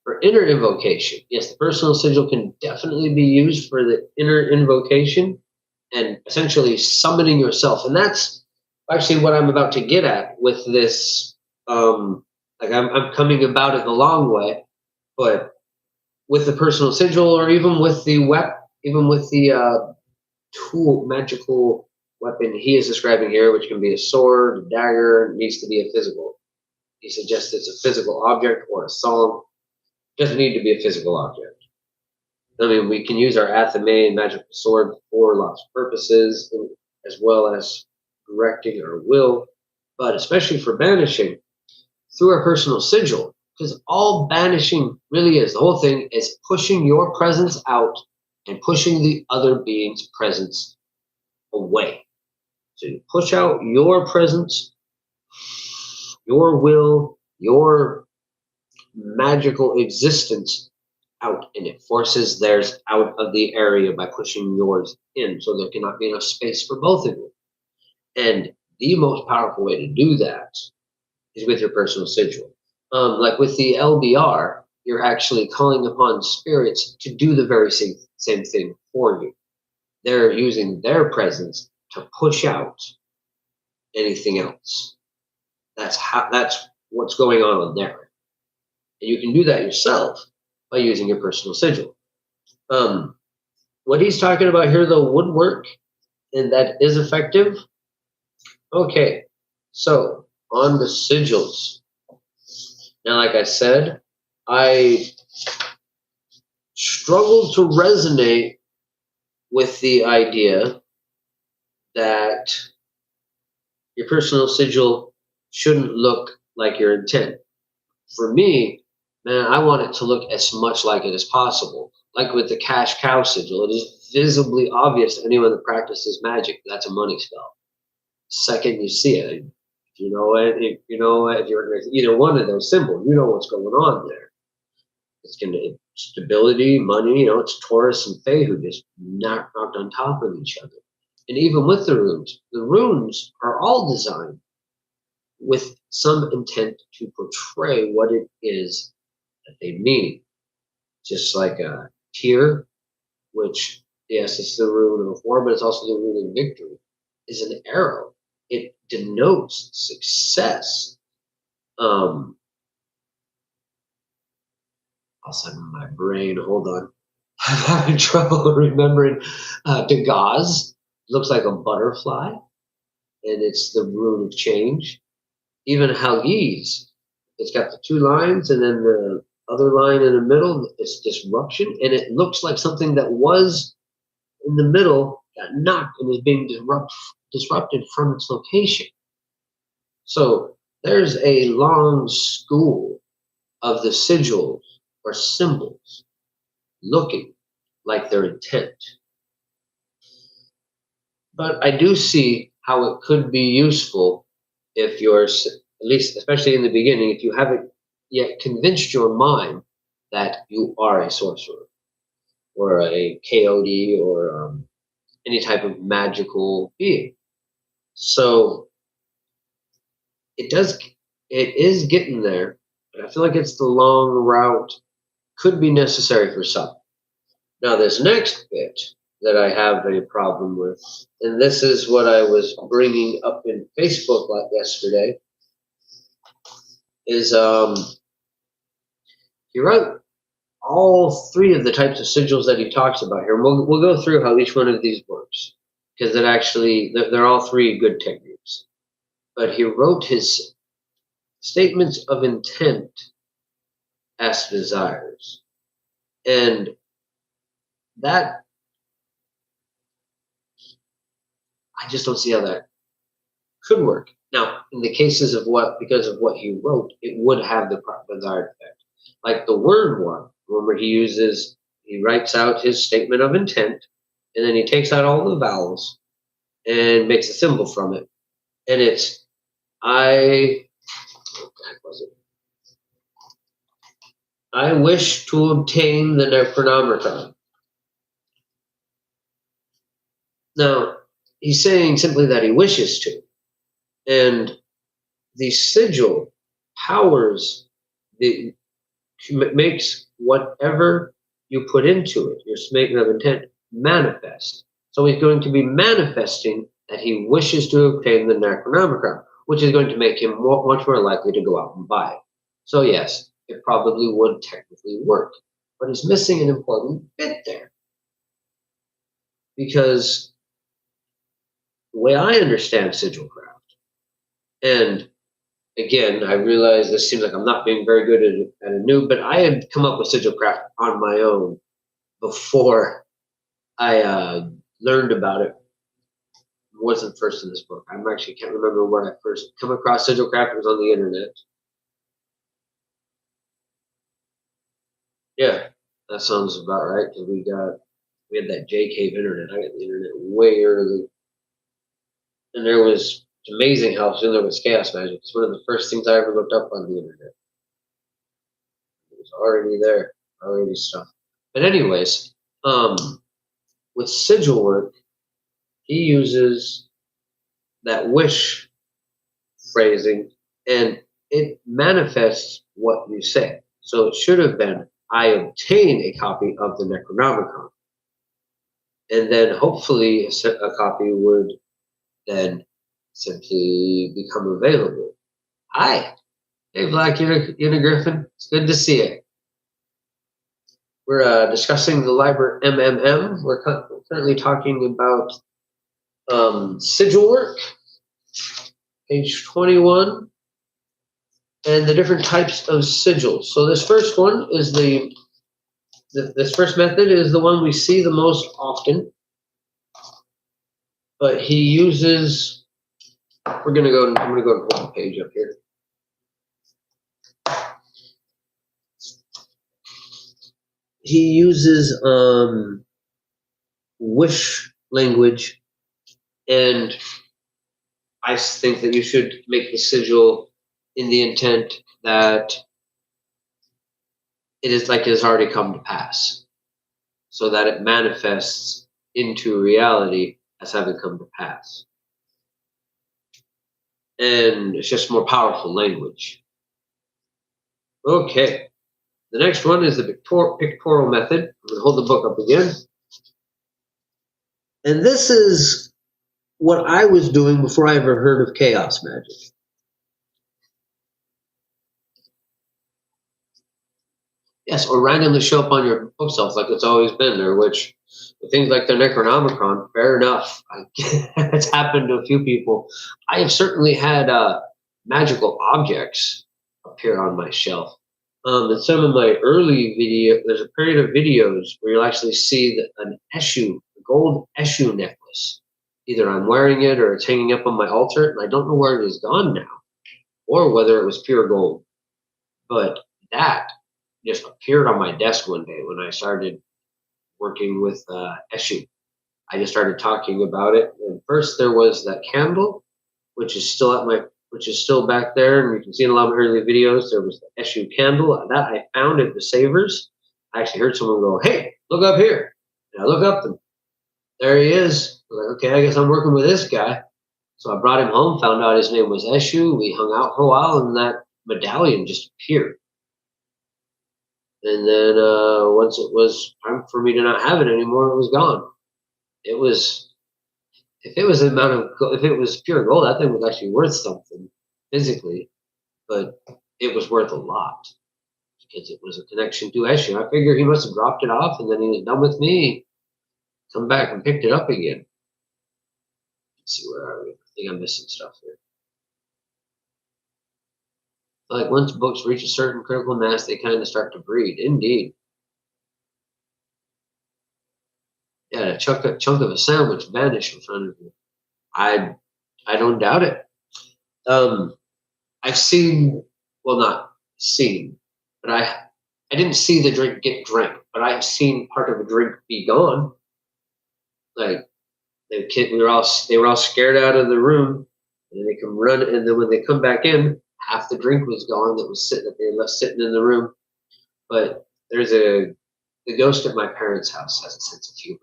For inner invocation, yes, the personal sigil can definitely be used for the inner invocation and essentially summoning yourself. And that's actually what I'm about to get at with this. Like I'm coming about it the long way, but with the personal sigil, or even with the tool magical weapon he is describing here, which can be a sword, a dagger, needs to be a physical. He suggests it's a physical object or a song. It doesn't need to be a physical object. I mean, we can use our Athame magical sword for lots of purposes, as well as directing our will, but especially for banishing through our personal sigil, because all banishing really is, the whole thing is pushing your presence out and pushing the other being's presence away. So you push out your presence, your will, your magical existence out, and it forces theirs out of the area by pushing yours in, so there cannot be enough space for both of you. And the most powerful way to do that is with your personal sigil. Like with the LBR, you're actually calling upon spirits to do the very same thing for you. They're using their presence to push out anything else. That's what's going on there. And you can do that yourself by using your personal sigil. what he's talking about here, though, would work, and that is effective. Okay, so on the sigils. Now, like I said, I struggle to resonate with the idea that your personal sigil shouldn't look like your intent. For me, man, I want it to look as much like it as possible. Like with the cash cow sigil, it is visibly obvious to anyone that practices magic that's a money spell. Second you see it, if you're either one of those symbols, you know what's going on there. It's going to stability, money. It's Taurus and Fae who just knocked on top of each other. And even with the runes are all designed with some intent to portray what it is that they mean. Just like a tear, which, yes, it's the rune of war, but it's also the rune of victory, is an arrow. It denotes success. I'll send my brain. Hold on. I'm having trouble remembering. Dagaz looks like a butterfly, and it's the rune of change. Even Halgiz, it's got the two lines, and then the other line in the middle is disruption, and it looks like something that was in the middle got knocked and is being disrupted from its location. So there's a long school of the sigils or symbols looking like their intent. But I do see how it could be useful if you're, at least especially in the beginning, if you haven't yet convinced your mind that you are a sorcerer or a KOD or any type of magical being. So it is getting there, but I feel like it's the long route, could be necessary for some. Now, this next bit that I have a problem with, and this is what I was bringing up in Facebook yesterday, is he wrote all three of the types of sigils that he talks about here. And we'll go through how each one of these works, because they're all three good techniques. But he wrote his statements of intent as desires. And that, I just don't see how that could work. Now, in the cases of because of what he wrote, it would have the desired effect. Like the word one, remember he writes out his statement of intent, and then he takes out all the vowels and makes a symbol from it. And it's I wish to obtain the Necronomicon. Now, he's saying simply that he wishes to. And the sigil powers, makes whatever you put into it, your statement of intent, manifest. So he's going to be manifesting that he wishes to obtain the Necronomicon, which is going to make him much more likely to go out and buy it. So yes, it probably would technically work, but he's missing an important bit there. Because the way I understand sigil craft, and again, I realize this seems like I'm not being very good at a noob, but I had come up with sigil craft on my own before I learned about it. It wasn't first in this book. I actually can't remember where I first come across sigil craft. It was on the internet. Yeah, that sounds about right, because we had that J-Cave internet. I got the internet way early. And there was, it's amazing how soon there was chaos magic. It's one of the first things I ever looked up on the internet. It was already there, already stuff. But anyways, with sigil work, he uses that wish phrasing, and it manifests what you say. So it should have been, I obtain a copy of the Necronomicon. And then hopefully a copy would then simply become available. Hi. Hey, Black Unigriffin. It's good to see you. We're discussing the Liber MMM. We're currently talking about sigil work, page 21, and the different types of sigils. So this first one is this first method is the one we see the most often, but he uses. I'm gonna go and pull the page up here. He uses wish language, and I think that you should make the sigil in the intent that it is like it has already come to pass, so that it manifests into reality as having come to pass. And it's just more powerful language. Okay, the next one is the pictorial method. I'm going to hold the book up again. And this is what I was doing before I ever heard of chaos magic. Yes, or randomly show up on your bookshelf like it's always been there, which with things like the Necronomicon, fair enough. It's happened to a few people. I have certainly had magical objects appear on my shelf. In some of my early video, there's a period of videos where you'll actually see an issue, a gold issue necklace. Either I'm wearing it or it's hanging up on my altar, and I don't know where it is gone now, or whether it was pure gold. But that just appeared on my desk one day when I started working with Eshu. I just started talking about it. And first there was that candle, which is still back there, and you can see in a lot of early videos. There was the Eshu candle that I found at the Savers. I actually heard someone go, "Hey, look up here!" And I look up, and there he is. I was like, "Okay, I guess I'm working with this guy." So I brought him home, found out his name was Eshu. We hung out for a while, and that medallion just appeared. And then once it was time for me to not have it anymore, it was gone. It was, if it was pure gold, that thing was actually worth something physically, but it was worth a lot because it was a connection to Eshu. I figure he must have dropped it off, and then he was done with me. Come back and picked it up again. Let's see, where are we? I think I'm missing stuff here. Like once books reach a certain critical mass, they kind of start to breed. Indeed. Yeah, a chunk of a sandwich vanished in front of you. I don't doubt it. I've seen, well, not seen, but I didn't see the drink get drank, but I've seen part of a drink be gone. Like they were all scared out of the room, and they come run, and then when they come back in, half the drink was gone that they left sitting in the room. But there's the ghost at my parents' house has a sense of humor.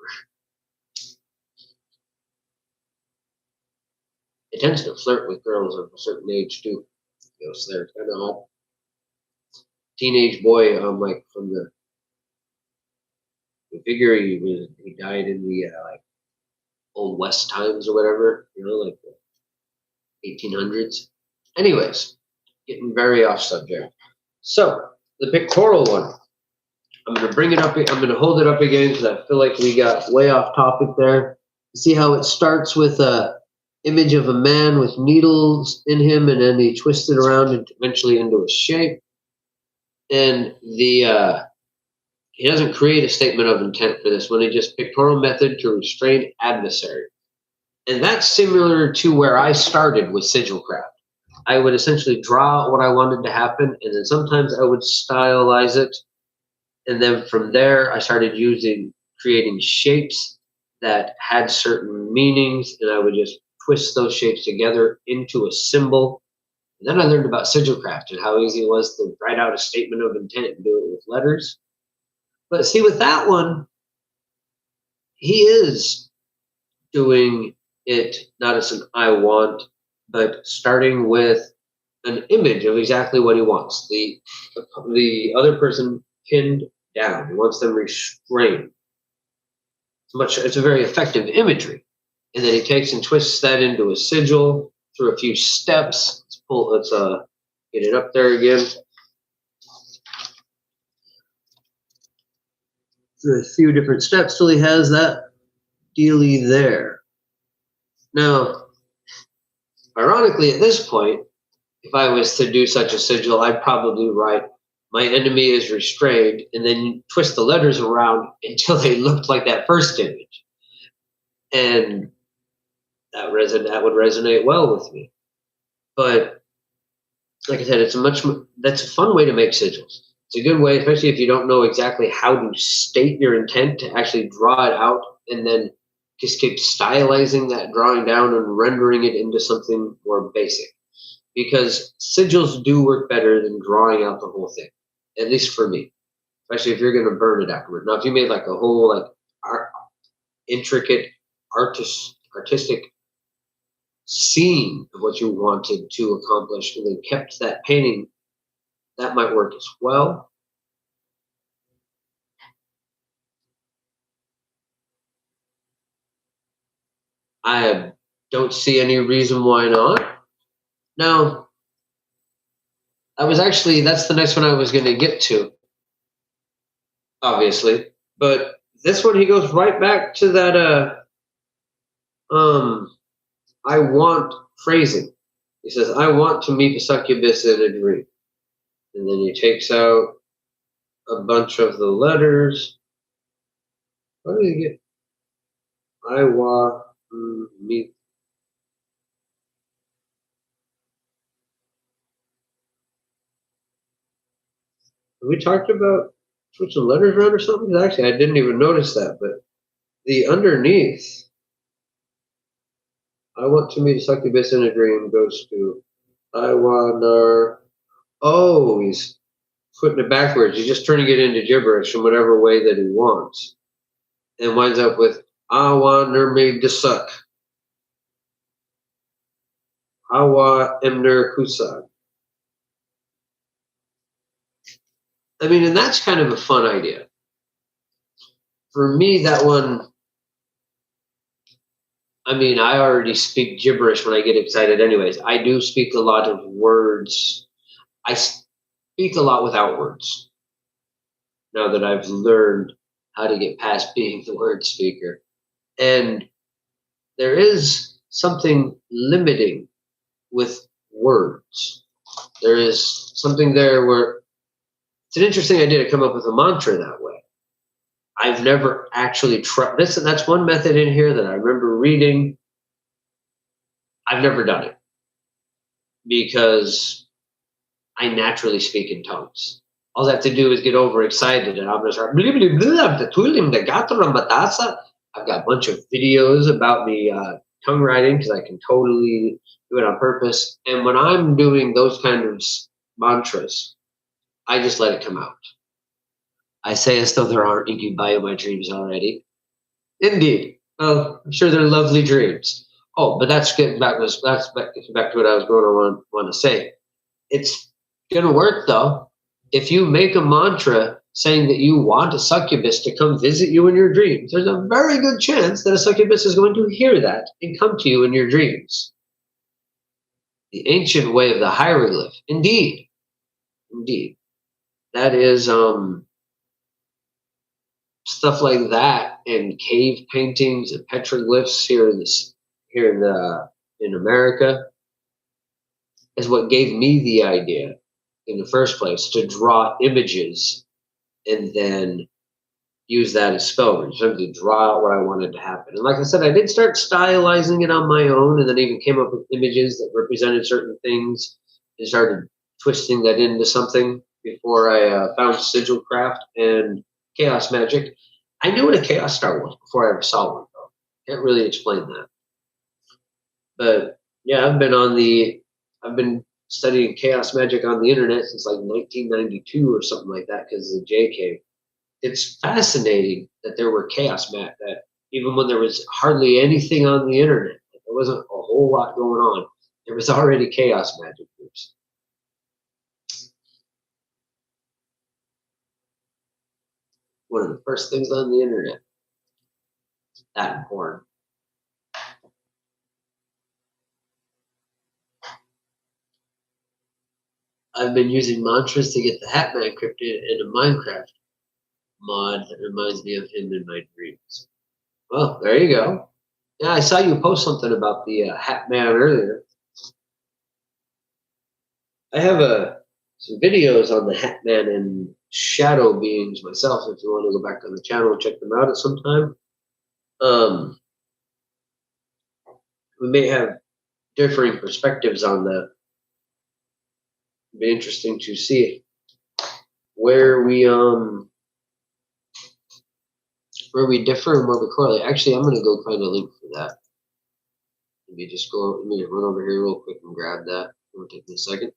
It tends to flirt with girls of a certain age too. So they're kind of odd. Teenage boy, like from the figure he died in the like old West times or whatever, like the 1800s. Anyways, getting very off subject. So the pictorial one, I'm going to bring it up. I'm going to hold it up again because I feel like we got way off topic there. See how it starts with a image of a man with needles in him, and then he twists it around and eventually into a shape. And he doesn't create a statement of intent for this one. He just pictorial method to restrain adversary. And that's similar to where I started with sigil craft. I would essentially draw what I wanted to happen, and then sometimes I would stylize it. And then from there, I started creating shapes that had certain meanings, and I would just twist those shapes together into a symbol. And then I learned about sigil craft and how easy it was to write out a statement of intent and do it with letters. But see, with that one, he is doing it not as an I want, but starting with an image of exactly what he wants. The other person pinned down. He wants them restrained. It's a very effective imagery. And then he takes and twists that into a sigil through a few steps. Let's get it up there again. through a few different steps till he has that dealie there. Now, ironically, at this point, if I was to do such a sigil, I'd probably write, "My enemy is restrained," and then twist the letters around until they looked like that first image. And that would resonate well with me. But like I said, that's a fun way to make sigils. It's a good way, especially if you don't know exactly how to state your intent, to actually draw it out and then just keep stylizing that drawing down and rendering it into something more basic. Because sigils do work better than drawing out the whole thing, at least for me. Especially if you're going to burn it afterward. Now, if you made like a whole intricate artistic scene of what you wanted to accomplish and then kept that painting, that might work as well. I don't see any reason why not. Now, that's the next one I was going to get to, obviously. But this one, he goes right back to that, I want phrasing. He says, "I want to meet a succubus in a dream." And then he takes out a bunch of the letters. What did he get? I want to meet. We talked about switching letters around or something? Actually, I didn't even notice that, but the underneath, "I want to meet a succubus in a dream," goes to I want. Oh, he's putting it backwards. He's just turning it into gibberish in whatever way that he wants, and winds up with "I want her made to suck. Hawa Emner Kusag." I mean, and that's kind of a fun idea. For me, that one, I mean, I already speak gibberish when I get excited anyways. I do speak a lot of words. I speak a lot without words now that I've learned how to get past being the word speaker. And there is something limiting with words. There is something there where it's an interesting idea to come up with a mantra that way. I've never actually tried this, and that's one method in here that I remember reading. I've never done it because I naturally speak in tongues. All I have to do is get overexcited, and I'm just like, I've got a bunch of videos about me tongue writing because I can totally do it on purpose. And when I'm doing those kind of mantras, I just let it come out. I say as though there aren't incubi in my dreams already. Indeed. Oh, I'm sure they're lovely dreams. Oh, but that's getting back to what I was going to want to say. It's gonna work though. If you make a mantra saying that you want a succubus to come visit you in your dreams, there's a very good chance that a succubus is going to hear that and come to you in your dreams. The ancient way of the hieroglyph. Indeed. Indeed. That is stuff like that, and cave paintings and petroglyphs in America is what gave me the idea in the first place to draw images and then use that as spell words, simply draw out what I wanted to happen. And like I said, I did start stylizing it on my own, and then even came up with images that represented certain things and started twisting that into something before I found sigil craft and chaos magic. I knew what a chaos star was before I ever saw one, though. Can't really explain that. But yeah, I've been studying chaos magic on the internet since like 1992 or something like that because of the JK. It's fascinating that there were that even when there was hardly anything on the internet, there wasn't a whole lot going on, there was already chaos magic groups. One of the first things on the internet. That important. I've been using mantras to get the Hatman cryptid into Minecraft. mod that reminds me of him in my dreams. Well, there you go. Yeah, I saw you post something about the Hat Man earlier. I have some videos on the Hat Man and shadow beings myself. If you want to go back on the channel and check them out at some time. We may have differing perspectives on that. It'd be interesting to see where we differ and where we correlate. Actually, I'm gonna go find a link for that. Let me run over here real quick and grab that. It'll take me a second.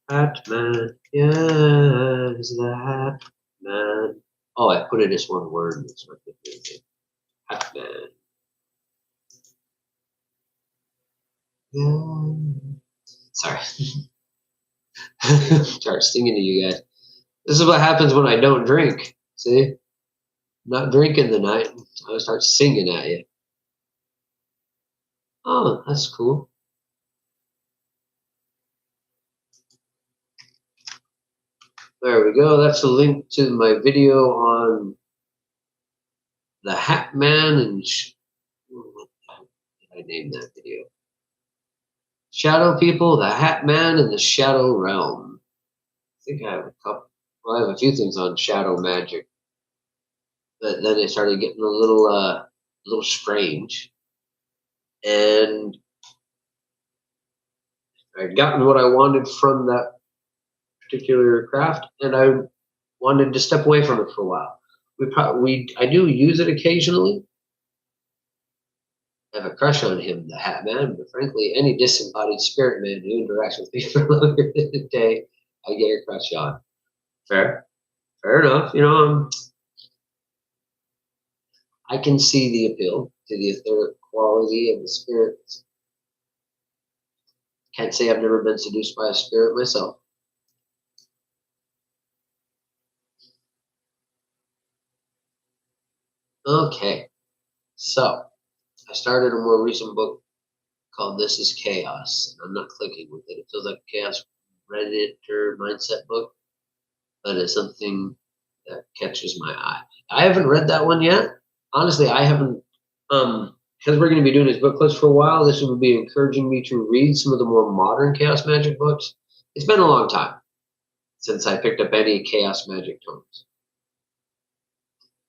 Hat Man, yes, the Hat Man. Oh, I put it as one word. That's what I think. Hat Man. Yeah. Sorry. Start singing to you guys. This is what happens when I don't drink. See? I'm not drinking the night. I start singing at you. Oh, that's cool. There we go. That's a link to my video on the Hat Man and what did I name that video? Shadow People, the Hat Man, and the Shadow Realm. I think I have a couple. Well, I have a few things on shadow magic, but then it started getting a little strange, and I'd gotten what I wanted from that particular craft, and I wanted to step away from it for a while. I do use it occasionally. I have a crush on him, the Hat Man, but frankly, any disembodied spirit man who interacts with me for longer than a day, I get a crush on. Fair enough. I can see the appeal to the etheric quality of the spirits. Can't say I've never been seduced by a spirit myself. Okay, so I started a more recent book called This is Chaos. I'm not clicking with it. It feels like a chaos Redditor mindset book, but it's something that catches my eye. I haven't read that one yet. Honestly, I haven't, because we're going to be doing these book clubs for a while, this would be encouraging me to read some of the more modern chaos magic books. It's been a long time since I picked up any chaos magic tomes.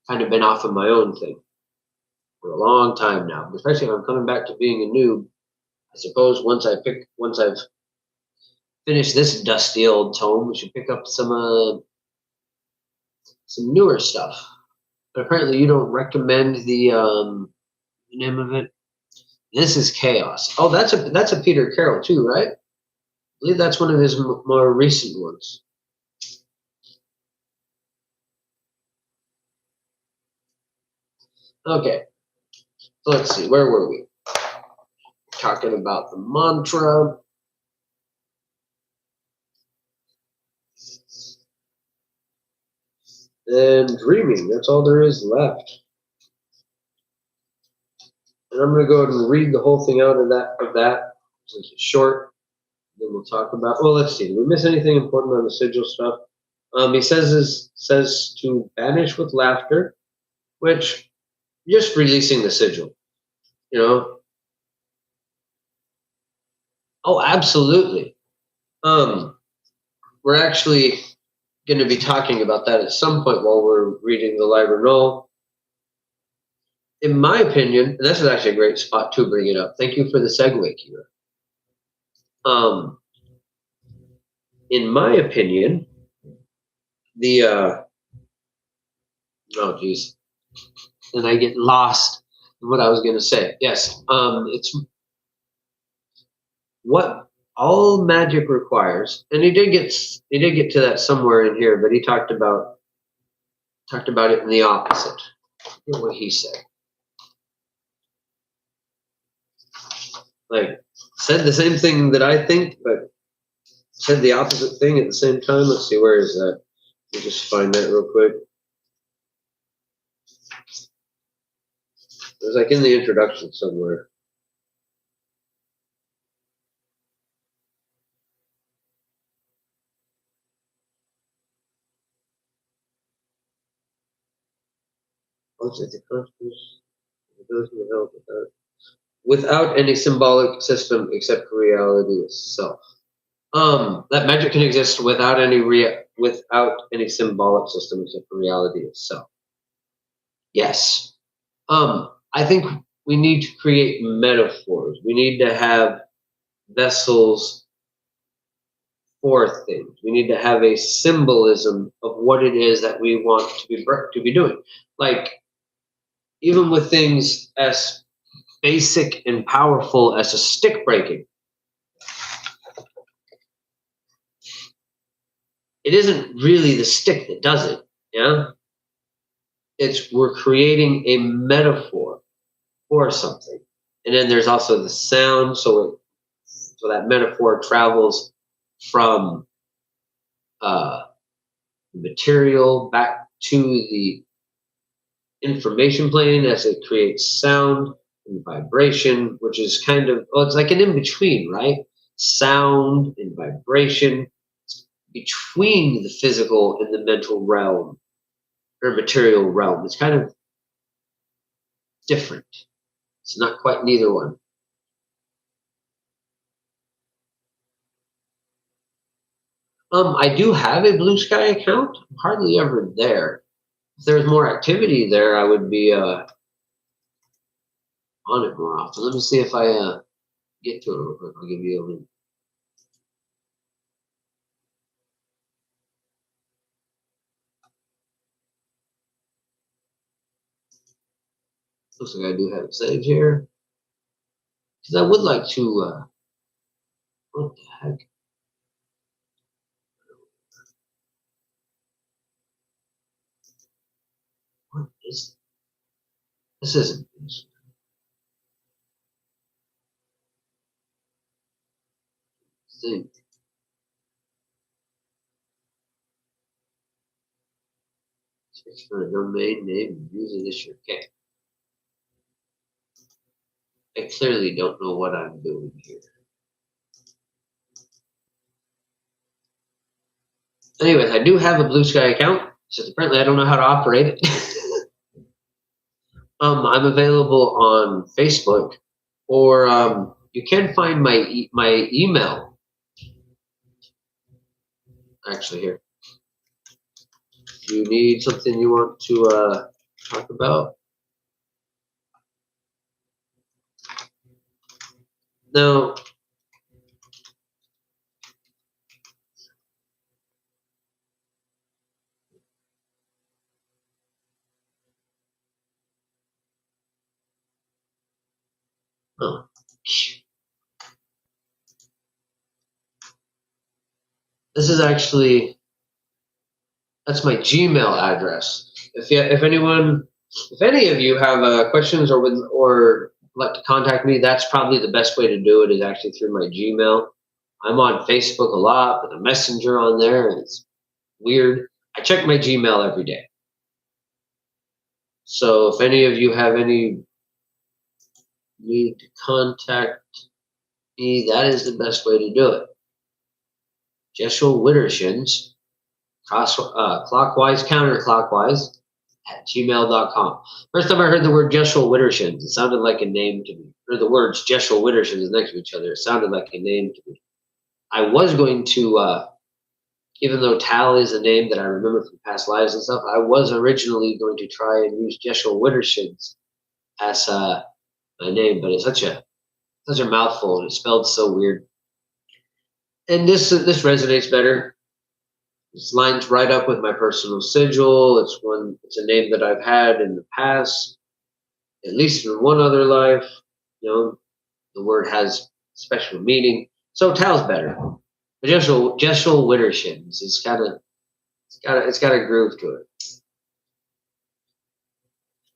Kind of been off of my own thing for a long time now, especially if I'm coming back to being a noob. I suppose once I've finished this dusty old tome, we should pick up some newer stuff. But apparently, you don't recommend the name of it. This is Chaos. Oh, that's a Peter Carroll too, right? I believe that's one of his more recent ones. Okay, so let's see. Where were we? Talking about the mantra. And dreaming. That's all there is left. And I'm going to go ahead and read the whole thing out of that since it's short. Then we'll talk about. Well, let's see. Did we miss anything important on the sigil stuff? He says to banish with laughter, which just releasing the sigil. Oh, absolutely. We're actually going to be talking about that at some point while we're reading the Liber Null. In my opinion, and this is actually a great spot to bring it up. Thank you for the segue, Kira. In my opinion, oh geez, and I get lost in what I was going to say. Yes, it's what all magic requires, and he did get to that somewhere in here, but he talked about it in the opposite. I forget what he said. Like, said the same thing that I think, but said the opposite thing at the same time. Let's see, where is that? Let me just find that real quick. It was like in the introduction somewhere. without any symbolic system except reality itself. That magic can exist without any symbolic system except for reality itself. Yes. I think we need to create metaphors. We need to have vessels for things. We need to have a symbolism of what it is that we want to be doing. Like even with things as basic and powerful as a stick breaking, it isn't really the stick that does it. Yeah, we're creating a metaphor for something, and then there's also the sound. So that metaphor travels from material back to the information plane as it creates sound and vibration, which is kind of, well, it's like an in between, right? Sound and vibration between the physical and the mental realm or material realm. It's kind of different. It's not quite neither one. I do have a Blue Sky account. I'm hardly ever there. If there's more activity there, I would be on it more often. Let me see if I get to it real quick. I'll give you a link. Looks like I do have it saved here. Because I would like to, what the heck? What is this? This isn't this. Thing. Search for a domain name and use it as your okay. I clearly don't know what I'm doing here. Anyways, I do have a Blue Sky account. Just apparently I don't know how to operate it. I'm available on Facebook, or you can find my email. Actually, here. If you need something you want to talk about. No. Oh. This is actually, that's my Gmail address. If any of you have questions or like to contact me, that's probably the best way to do it is actually through my Gmail. I'm on Facebook a lot, but the Messenger on there is weird. I check my Gmail every day. So if any of you have any need to contact me, that is the best way to do it. Jeshua Wittershins, clockwise, counterclockwise, at gmail.com. First time I heard the word Jeshua Wittershins, it sounded like a name to me. Or the words Jeshua Wittershins next to each other, it sounded like a name to me. I was going to, even though Tal is a name that I remember from past lives and stuff, I was originally going to try and use Jeshua Wittershins as my name, but it's such a mouthful and it's spelled so weird. And this resonates better. This lines right up with my personal sigil. It's a name that I've had in the past, at least in one other life. You know, the word has special meaning. So Tal's better. But Jeshua Wittershins, it's got a groove to it.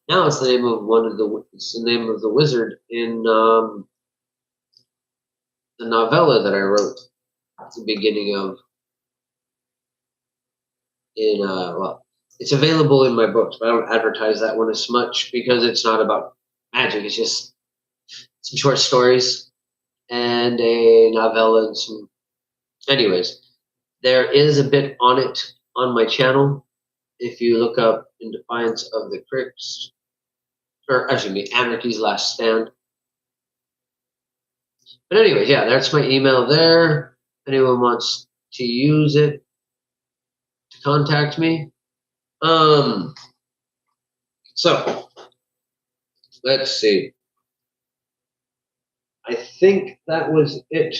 Now it's the name of the wizard in the novella that I wrote at the beginning of. It's available in my books, but I don't advertise that one as much because it's not about magic. It's just some short stories and a novella and anyways, there is a bit on it on my channel. if you look up In Defiance of the Critics, or actually, Anarchy's Last Stand. But anyways, yeah, that's my email there. If anyone wants to use it, to contact me. So let's see. I think that was it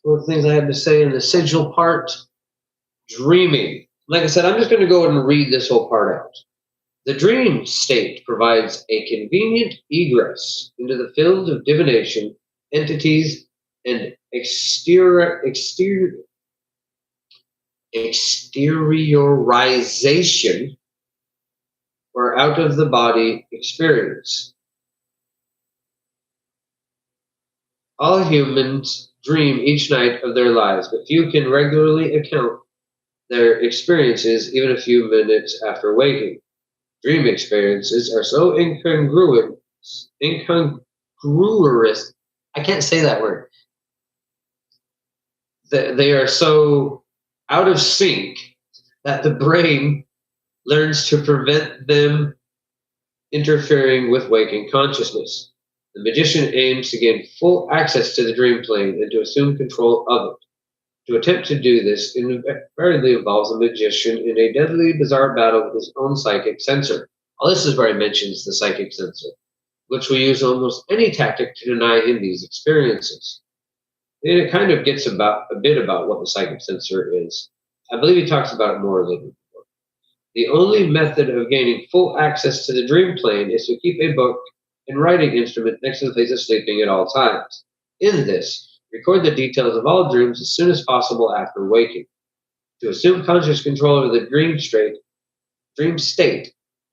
for the things I had to say in the sigil part. Dreaming. Like I said, I'm just going to go and read this whole part out. The dream state provides a convenient egress into the field of divination, entities, and exteriorization or out of the body experience. All humans dream each night of their lives, but few can regularly account their experiences even a few minutes after waking. Dream experiences are so incongruous, I can't say that word. They are so out of sync that the brain learns to prevent them interfering with waking consciousness. The magician aims to gain full access to the dream plane and to assume control of it. To attempt to do this invariably involves the magician in a deadly, bizarre battle with his own psychic sensor. All this is where he mentions the psychic sensor, which will use almost any tactic to deny him these experiences. And it kind of gets a bit about what the psychic sensor is. I believe he talks about it more later. The only method of gaining full access to the dream plane is to keep a book and writing instrument next to the place of sleeping at all times. In this, record the details of all dreams as soon as possible after waking. To assume conscious control over the dream state,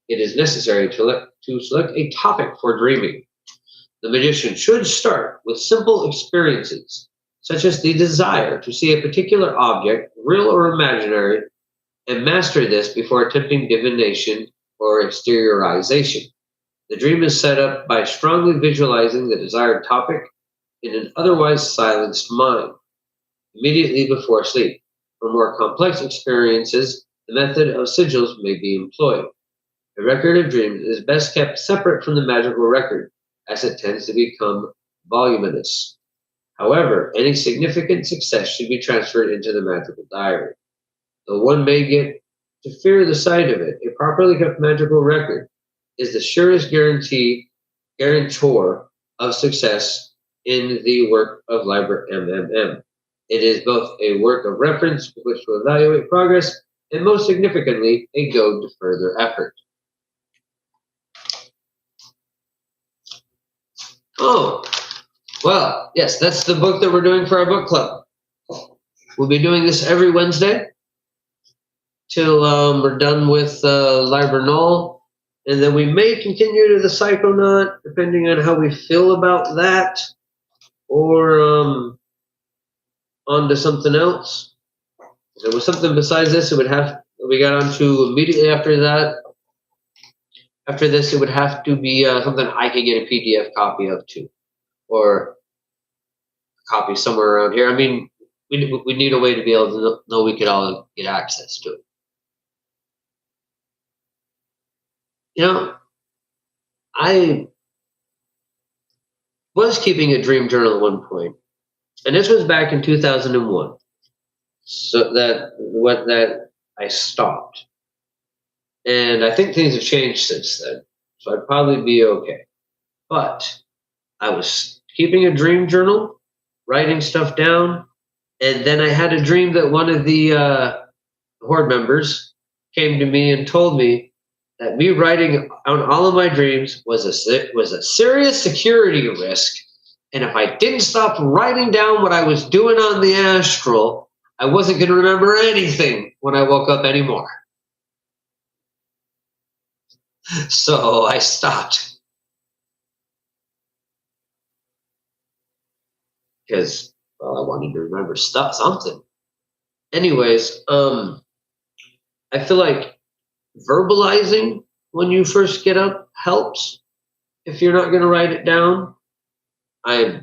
it is necessary to select a topic for dreaming. The magician should start with simple experiences, such as the desire to see a particular object, real or imaginary, and master this before attempting divination or exteriorization. The dream is set up by strongly visualizing the desired topic in an otherwise silenced mind, immediately before sleep. For more complex experiences, the method of sigils may be employed. A record of dreams is best kept separate from the magical record, as it tends to become voluminous. However, any significant success should be transferred into the magical diary. Though one may get to fear the sight of it, a properly kept magical record is the surest guarantor of success in the work of Liber MMM. It is both a work of reference with which to evaluate progress and, most significantly, a goad to further effort. Oh, well, yes, that's the book that we're doing for our book club. We'll be doing this every Wednesday till we're done with Liber Null, and then we may continue to the Psychonaut, depending on how we feel about that, or on to something else. If there was something besides this, we got on to immediately after that. After this, it would have to be something I could get a PDF copy of too, or a copy somewhere around here. I mean, we need a way to be able to know we could all get access to it. You know, I was keeping a dream journal at one point, and this was back in 2001. So that I stopped, and I think things have changed since then. So I'd probably be okay. But I was keeping a dream journal, writing stuff down, and then I had a dream that one of the horde members came to me and told me that me writing on all of my dreams was a serious security risk, and if I didn't stop writing down what I was doing on the astral, I wasn't going to remember anything when I woke up anymore. So I stopped. Because, well, I wanted to remember something. Anyways, I feel like verbalizing when you first get up helps if you're not going to write it down. I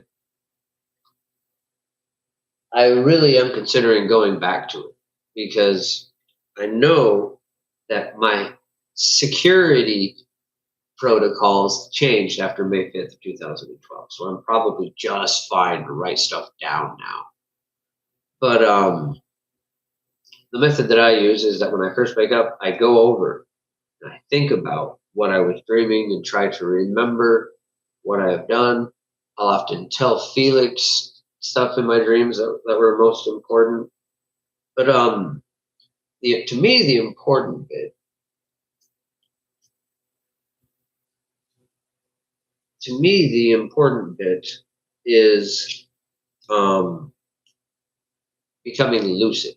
really am considering going back to it because I know that my security protocols changed after May 5th, 2012. So I'm probably just fine to write stuff down now. But the method that I use is that when I first wake up, I go over and I think about what I was dreaming and try to remember what I have done. I'll often tell Felix stuff in my dreams that were most important. But to me, the important bit, is becoming lucid.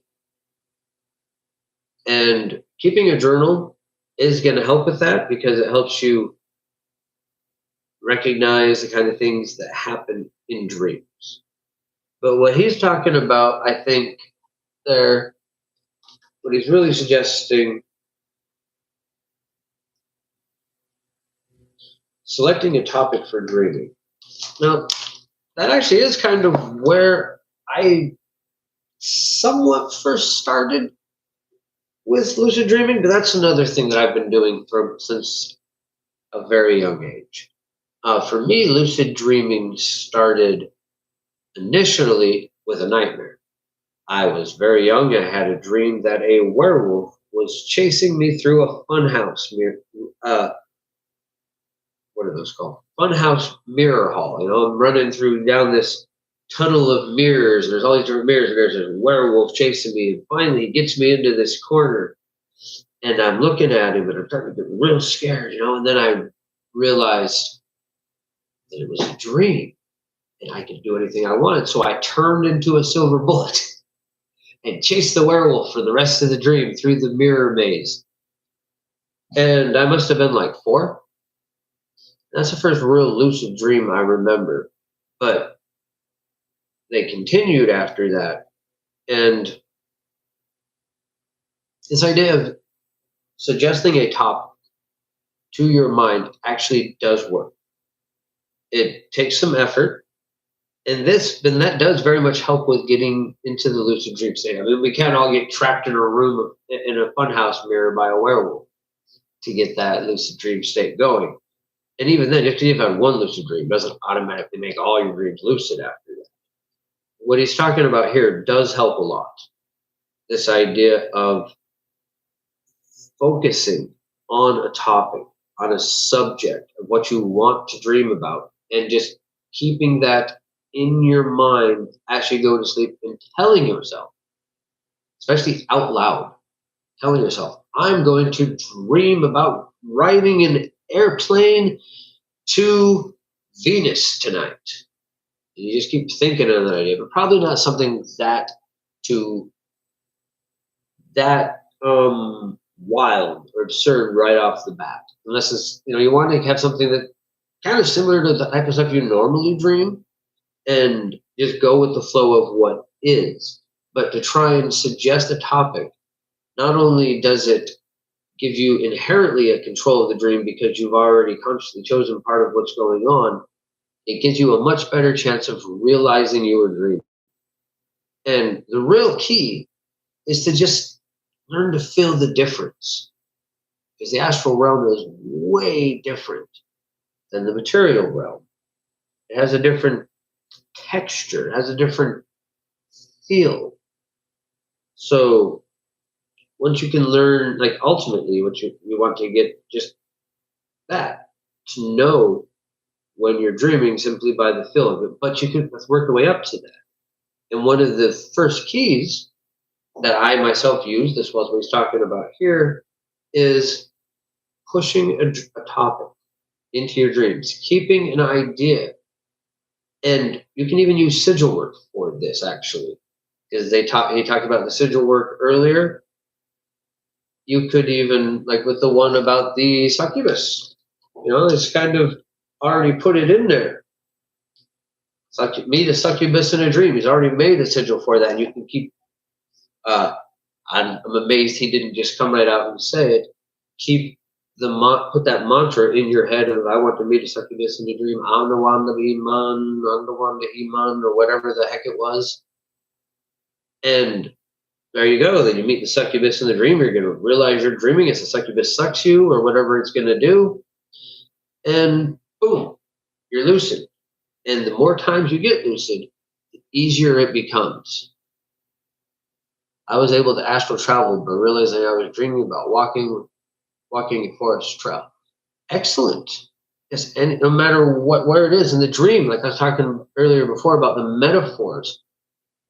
And keeping a journal is going to help with that because it helps you recognize the kind of things that happen in dreams. But what he's talking about, I think, what he's really suggesting, selecting a topic for dreaming. Now, that actually is kind of where I somewhat first started with lucid dreaming, but that's another thing that I've been doing since a very young age. For me, lucid dreaming started initially with a nightmare. I was very young. I had a dream that a werewolf was chasing me through a funhouse what are those called? Funhouse mirror hall. I'm running down this tunnel of mirrors. And there's all these different mirrors, and there's a werewolf chasing me. And finally, he gets me into this corner, and I'm looking at him, and I'm starting to get real scared, And then I realized that it was a dream, and I could do anything I wanted. So I turned into a silver bullet and chased the werewolf for the rest of the dream through the mirror maze. And I must have been like 4. That's the first real lucid dream I remember. But they continued after that. And this idea of suggesting a topic to your mind actually does work. It takes some effort. And that does very much help with getting into the lucid dream state. I mean, we can't all get trapped in a room in a funhouse mirror by a werewolf to get that lucid dream state going. And even then, if you've had one lucid dream, doesn't automatically make all your dreams lucid after that. What he's talking about here does help a lot. This idea of focusing on a topic, on a subject of what you want to dream about, and just keeping that in your mind as you go to sleep and telling yourself, especially out loud, telling yourself, I'm going to dream about riding an airplane to Venus tonight. And you just keep thinking of that idea, but probably not something that wild or absurd right off the bat. Unless it's, you want to have something that kind of similar to the type of stuff you normally dream and just go with the flow of what is. But to try and suggest a topic, not only does it give you inherently a control of the dream because you've already consciously chosen part of what's going on, it gives you a much better chance of realizing your dream. And the real key is to just learn to feel the difference, because the astral realm is way different than the material realm. It has a different texture, it has a different feel. So once you can learn, like ultimately what you want to get just that, to know when you're dreaming simply by the feel of it, but you can work your way up to that. And one of the first keys that I myself use, this was what he's talking about here, is pushing a topic into your dreams, keeping an idea. And you can even use sigil work for this, actually, because he talked about the sigil work earlier. You could even, like with the one about the succubus, it's kind of already put it in there. Meet a succubus in a dream. He's already made a sigil for that, and you can keep. I'm amazed he didn't just come right out and say it. Put that mantra in your head of, I want to meet a succubus in a dream. I'm the one to Iman, I'm the one to Iman, or whatever the heck it was. And there you go. Then you meet the succubus in the dream. You're going to realize you're dreaming as the succubus sucks you or whatever it's going to do. And boom, you're lucid. And the more times you get lucid, the easier it becomes. I was able to astral travel by realizing I was dreaming about walking a forest trail. Excellent. Yes, and no matter where it is in the dream, like I was talking earlier before about the metaphors.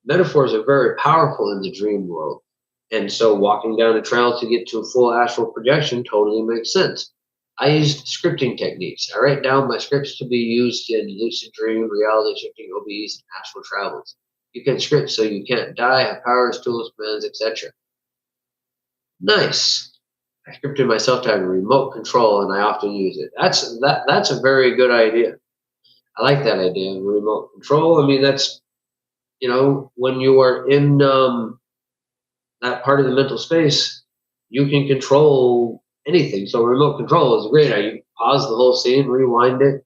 Metaphors are very powerful in the dream world. And so walking down a trail to get to a full astral projection totally makes sense. I used scripting techniques. I write down my scripts to be used in lucid dream, reality shifting, OBEs, and astral travels. You can script so you can't die, have powers, tools, commands, etc. Nice. I scripted myself to have a remote control, and I often use it. That's a very good idea. I like that idea of remote control. I mean, that's when you are in that part of the mental space, you can control anything. So remote control is great. You pause the whole scene, rewind it.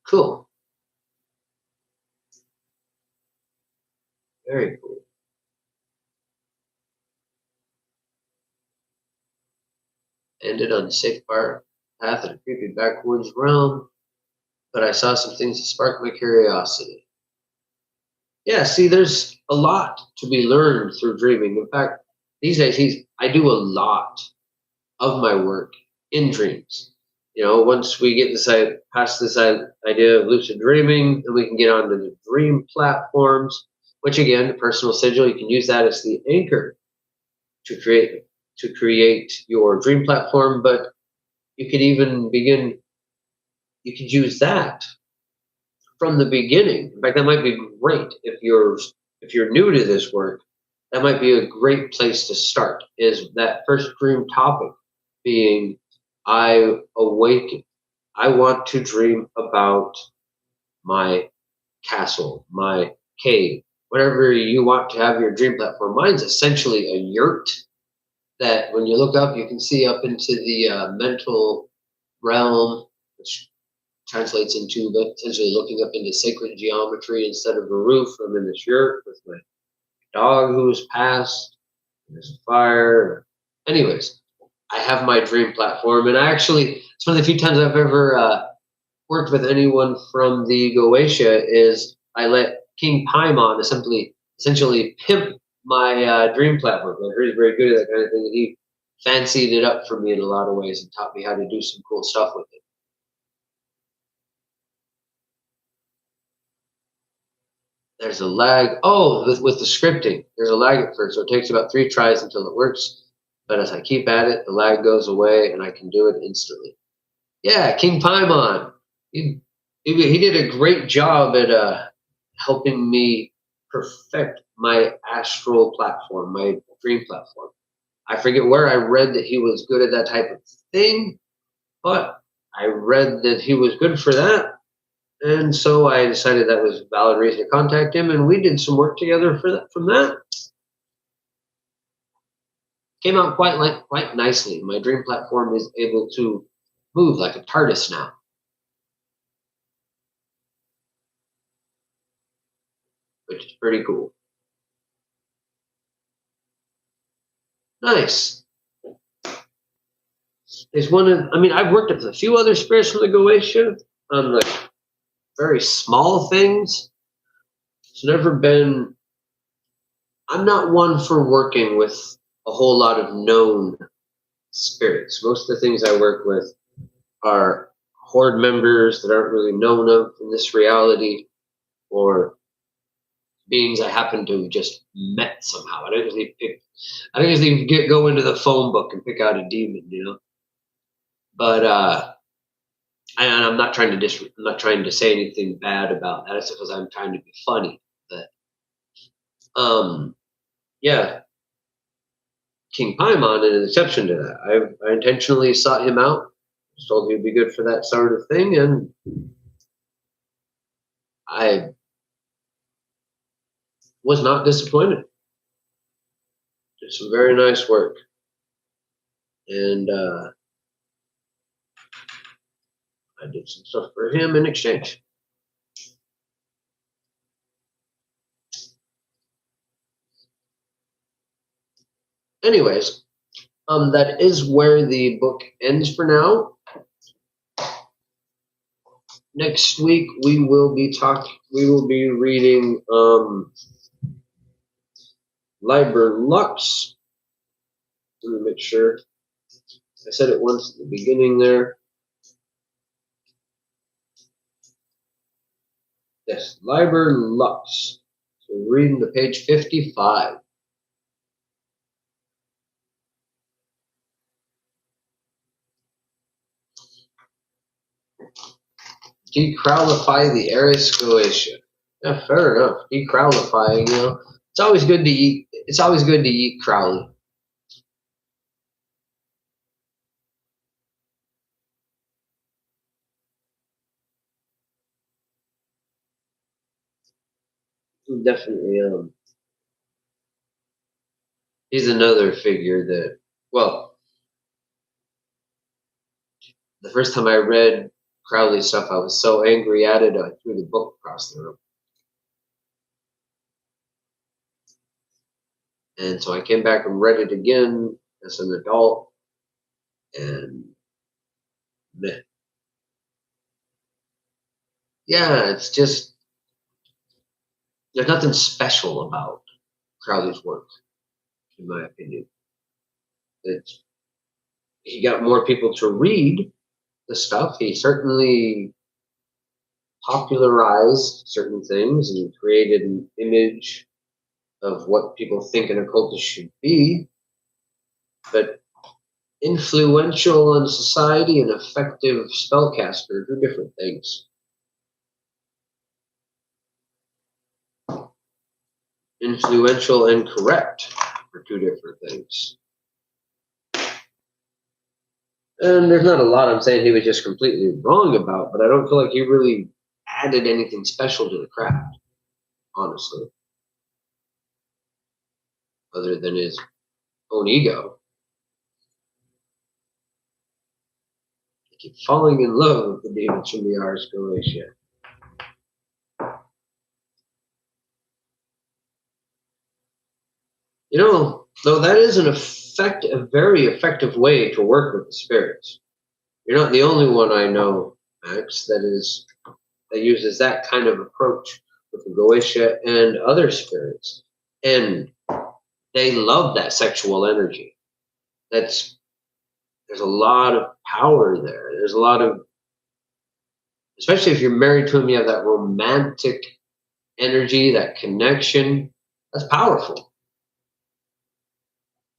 Cool. Very cool. Ended on a safe path in a creepy backwoods realm, but I saw some things that sparked my curiosity. Yeah, see, there's a lot to be learned through dreaming. In fact, these days I do a lot of my work in dreams. Once we get past this idea of lucid dreaming, then we can get onto the dream platforms, which again, the personal sigil, you can use that as the anchor to create your dream platform. But you could even you could use that from the beginning. In fact, that might be great if you're new to this work. That might be a great place to start. Is that first dream topic being, I awaken. I want to dream about my castle, my cave, whatever you want to have your dream platform. Mine's essentially a yurt that when you look up, you can see up into the mental realm, which translates into essentially looking up into sacred geometry instead of a roof. I'm in this yurt with my dog who's passed. There's a fire. Anyways, I have my dream platform, and it's one of the few times I've ever worked with anyone from the Goetia is I let King Paimon essentially pimp my dream platform. I heard he's very good at that kind of thing, and he fancied it up for me in a lot of ways and taught me how to do some cool stuff with it. There's a lag. Oh, with the scripting, there's a lag at first, so it takes about 3 tries until it works. But as I keep at it, the lag goes away, and I can do it instantly. Yeah, King Paimon. He did a great job at helping me perfect my astral platform, my dream platform. I forget where I read that he was good at that type of thing, but I read that he was good for that. And so I decided that was a valid reason to contact him, and we did some work together from that. Came out quite nicely. My dream platform is able to move like a TARDIS now, which is pretty cool. Nice. I've worked with a few other spirits from the Goetia on like very small things. I'm not one for working with a whole lot of known spirits. Most of the things I work with are horde members that aren't really known of in this reality, or beings I happen to have just met somehow. I don't usually go into the phone book and pick out a demon. But and I'm not trying to say anything bad about that. It's because I'm trying to be funny. But yeah, King Paimon is an exception to that. I intentionally sought him out. Was told he'd be good for that sort of thing, and I was not disappointed. Did some very nice work, and I did some stuff for him in exchange. anyways, that is where the book ends for now. Next week we will be reading Liber Lux. Let me make sure. I said it once at the beginning there. Yes, Liber Lux. So we're reading to page 55. Decrowlify the Eris Goetia. Yeah, fair enough. Decrowlifying, it's always good to eat. It's always good to eat Crowley. Definitely. He's another figure that, well, the first time I read Crowley stuff, I was so angry at it, I threw the book across the room. And so I came back and read it again as an adult, and yeah, it's just, there's nothing special about Crowley's work, in my opinion. He got more people to read the stuff. He certainly popularized certain things and created an image of what people think an occultist should be. But influential on society and effective spellcaster are two different things. Influential and correct are two different things. And there's not a lot I'm saying he was just completely wrong about, but I don't feel like he really added anything special to the craft, honestly, other than his own ego. I keep falling in love with the demons from the Ars Goetia. Though that is a very effective way to work with the spirits. You're not the only one I know, Max, that uses that kind of approach with the Goetia and other spirits. And they love that sexual energy. There's a lot of power there. There's a lot of, especially if you're married to them, you have that romantic energy, that connection. That's powerful.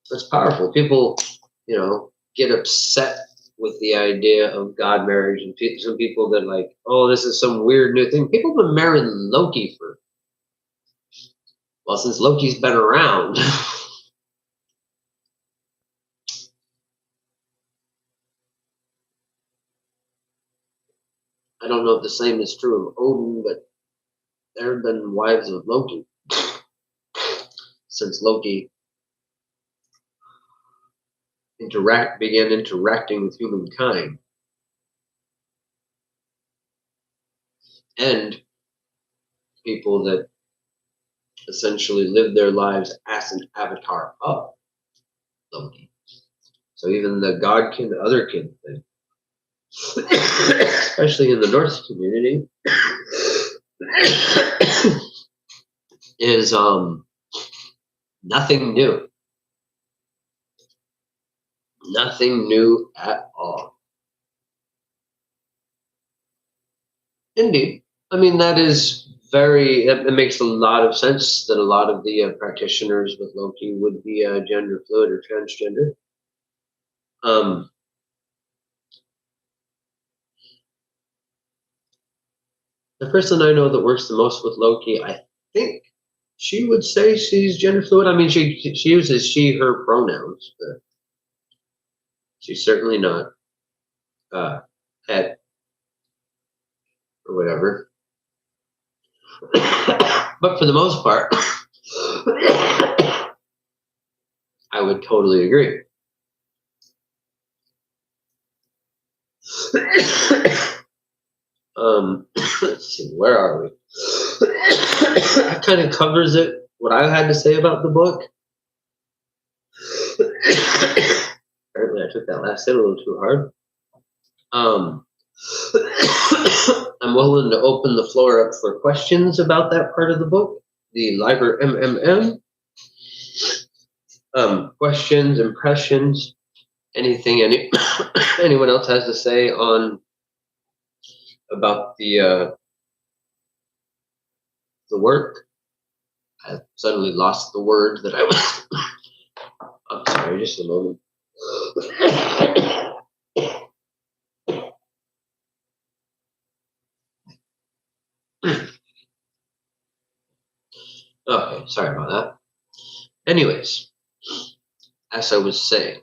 That's powerful. People, get upset with the idea of God marriage, and some people that like, oh, this is some weird new thing. People have been marrying Loki since Loki's been around. I don't know if the same is true of Odin, but there have been wives of Loki since Loki began interacting with humankind. And people that essentially live their lives as an avatar of Loki. So even the godkin, otherkin thing, especially in the Norse community, is nothing new. Nothing new at all. Indeed. I mean, it makes a lot of sense that a lot of the practitioners with Loki would be gender fluid or transgender. The person I know that works the most with Loki, I think she would say she's gender fluid. I mean, she uses she, her pronouns, but she's certainly not het or whatever. But for the most part, I would totally agree. Let's see, where are we? That kind of covers it, what I had to say about the book. Apparently, I took that last hit a little too hard. I'm willing to open the floor up for questions about that part of the book, the Liber MMM. Questions, impressions, anything anyone else has to say on about the work. I suddenly lost the word that I was. I'm sorry, just a moment. Okay, sorry about that. Anyways, as I was saying,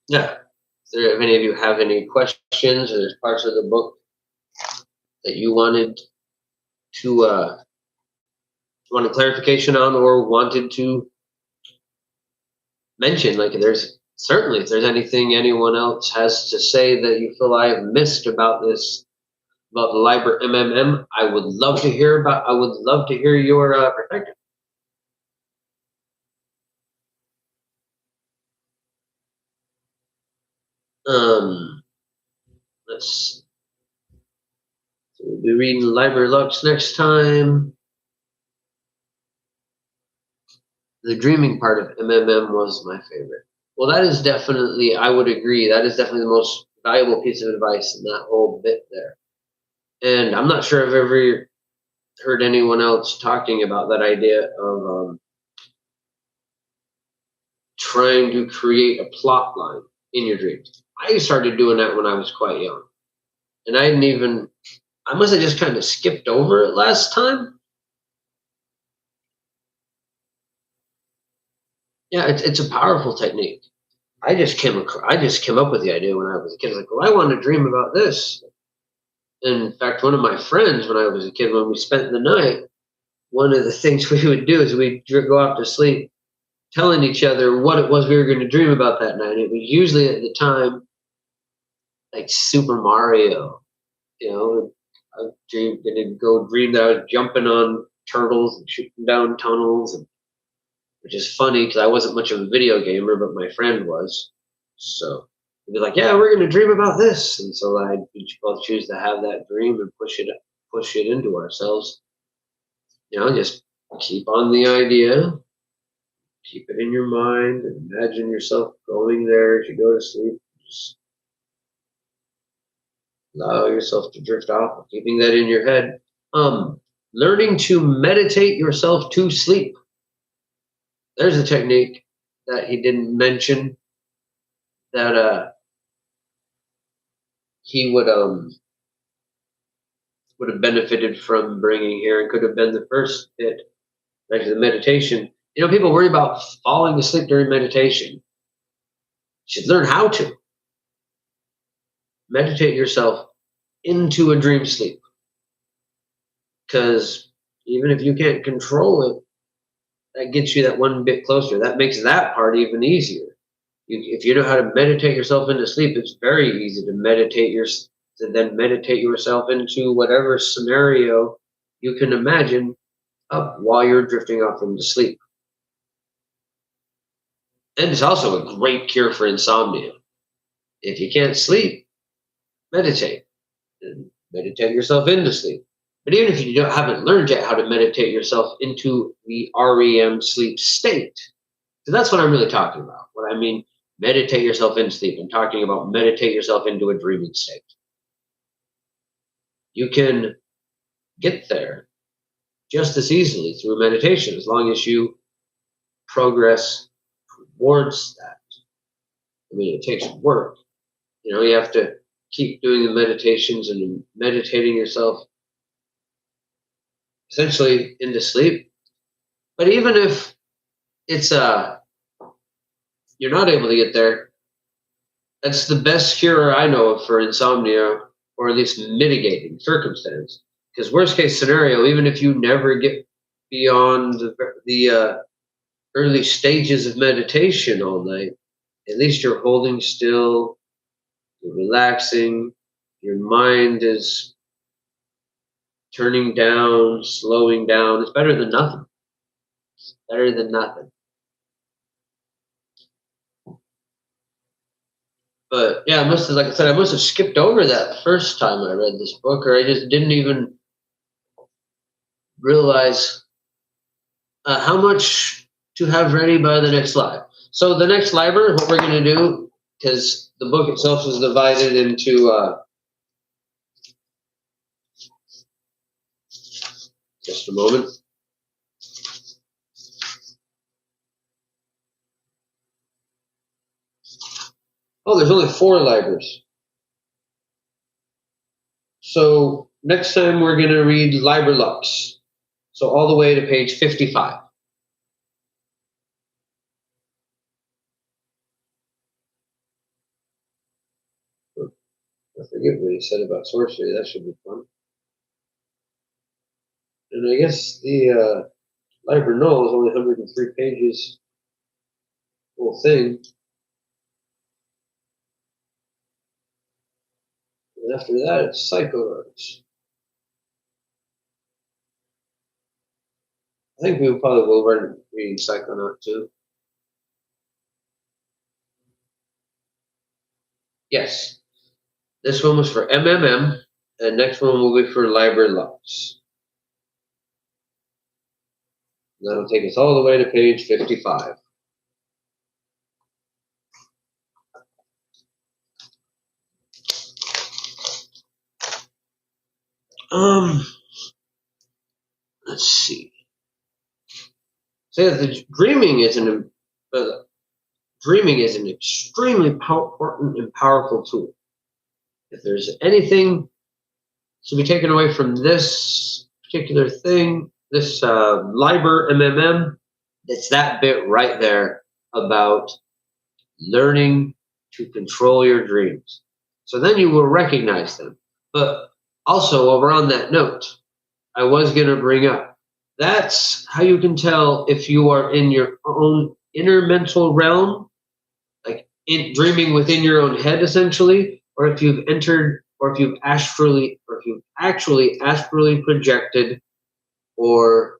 yeah. If any of you have any questions, or there's parts of the book that you wanted to wanted clarification on, or wanted to mention, like there's certainly if there's anything anyone else has to say that you feel I have missed about this, about the Liber MMM, I would love to hear your perspective. Let's so we'll be reading Liber Lux next time. The dreaming part of MMM was my favorite. Well, that is definitely, I would agree, that is definitely the most valuable piece of advice in that whole bit there. And I'm not sure I've ever heard anyone else talking about that idea of trying to create a plot line in your dreams. I started doing that when I was quite young. And I must have just kind of skipped over it last time. Yeah, it's a powerful technique. I just came up with the idea when I was a kid. Like, well, I want to dream about this. In fact, one of my friends, when I was a kid, when we spent the night, one of the things we would do is we'd go off to sleep telling each other what it was we were going to dream about that night. It was usually at the time like Super Mario. You know, I dreamed that I was jumping on turtles and shooting down tunnels, and which is funny because I wasn't much of a video gamer, but my friend was. So we'd be like, "Yeah, we're going to dream about this," and so we both choose to have that dream and push it into ourselves. You know, just keep on the idea, keep it in your mind, and imagine yourself going there as you go to sleep. Just allow yourself to drift off, keeping that in your head. Learning to meditate yourself to sleep. There's a technique that he didn't mention that he would have benefited from bringing here and could have been the first bit, like the meditation. You know, people worry about falling asleep during meditation. You should learn how to meditate yourself into a dream sleep. Because even if you can't control it, that gets you that one bit closer. That makes that part even easier. If you know how to meditate yourself into sleep, it's very easy to meditate yourself into whatever scenario you can imagine up while you're drifting off into sleep. And it's also a great cure for insomnia. If you can't sleep, meditate. And meditate yourself into sleep. But even if you haven't learned yet how to meditate yourself into the REM sleep state, so that's what I'm really talking about. What I mean, meditate yourself into sleep. I'm talking about meditate yourself into a dreaming state. You can get there just as easily through meditation as long as you progress towards that. I mean, it takes work. You know, you have to keep doing the meditations and meditating yourself essentially into sleep. But even if it's you're not able to get there, that's the best cure I know of for insomnia, or at least mitigating circumstance. Because worst case scenario, even if you never get beyond the early stages of meditation all night, at least you're holding still, you're relaxing, your mind is turning down, slowing down. It's better than nothing. It's better than nothing. But yeah, I must have, like I said, I must have skipped over that first time I read this book, or I just didn't even realize how much to have ready by the next live. So the next Liber, what we're going to do, because the book itself is divided into just a moment. Oh, there's only 4 Libers. So next time we're going to read Liber Lux. So all the way to page 55. I forget what he said about sorcery. That should be fun. And I guess the Liber Null is only 103 pages. Whole thing. And after that, it's Psychonauts. I think we probably will run reading Psychonaut too. Yes. This one was for MMM, and next one will be for Liber Lux. That'll take us all the way to page 55. Let's see. So the dreaming is an extremely important and powerful tool. If there's anything to be taken away from this particular thing, this Liber MMM, it's that bit right there about learning to control your dreams. So then you will recognize them. But also, while we're on that note, I was going to bring up, that's how you can tell if you are in your own inner mental realm, like in dreaming within your own head, essentially, or if you've entered, or if you've actually astrally projected, or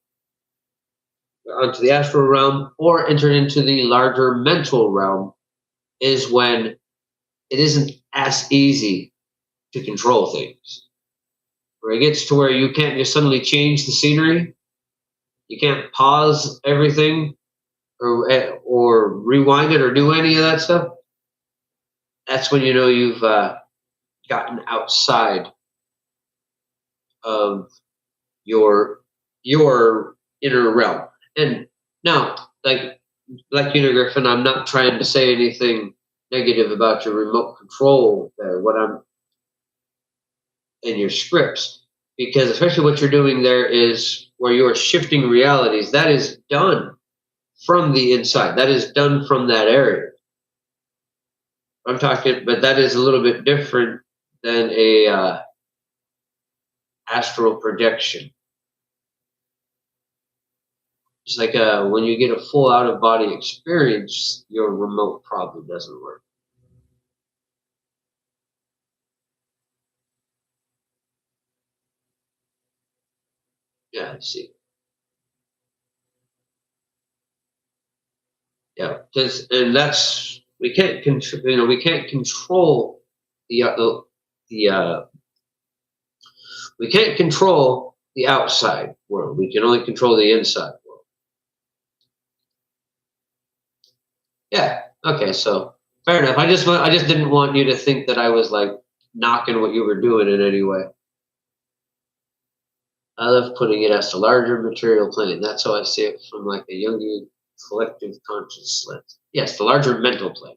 onto the astral realm, or entered into the larger mental realm, is when it isn't as easy to control things. Where it gets to where you can't just suddenly change the scenery, you can't pause everything, or rewind it, or do any of that stuff. That's when you know you've gotten outside of your inner realm. And now, like Griffin, I'm not trying to say anything negative about your remote control there. What I'm in your scripts, because especially what you're doing there is where you're shifting realities. That is done from the inside. That is done from that area. I'm talking, but that is a little bit different than a astral projection. It's like when you get a full out of body experience, your remote probably doesn't work. Yeah, I see. Yeah, and that's we can't control. We can't control the we can't control the outside world. We can only control the inside world. Yeah. Okay. So fair enough. I just didn't want you to think that I was like knocking what you were doing in any way. I love putting it as the larger material plane. That's how I see it from like a Jungian collective conscious lens. Yes, the larger mental plane.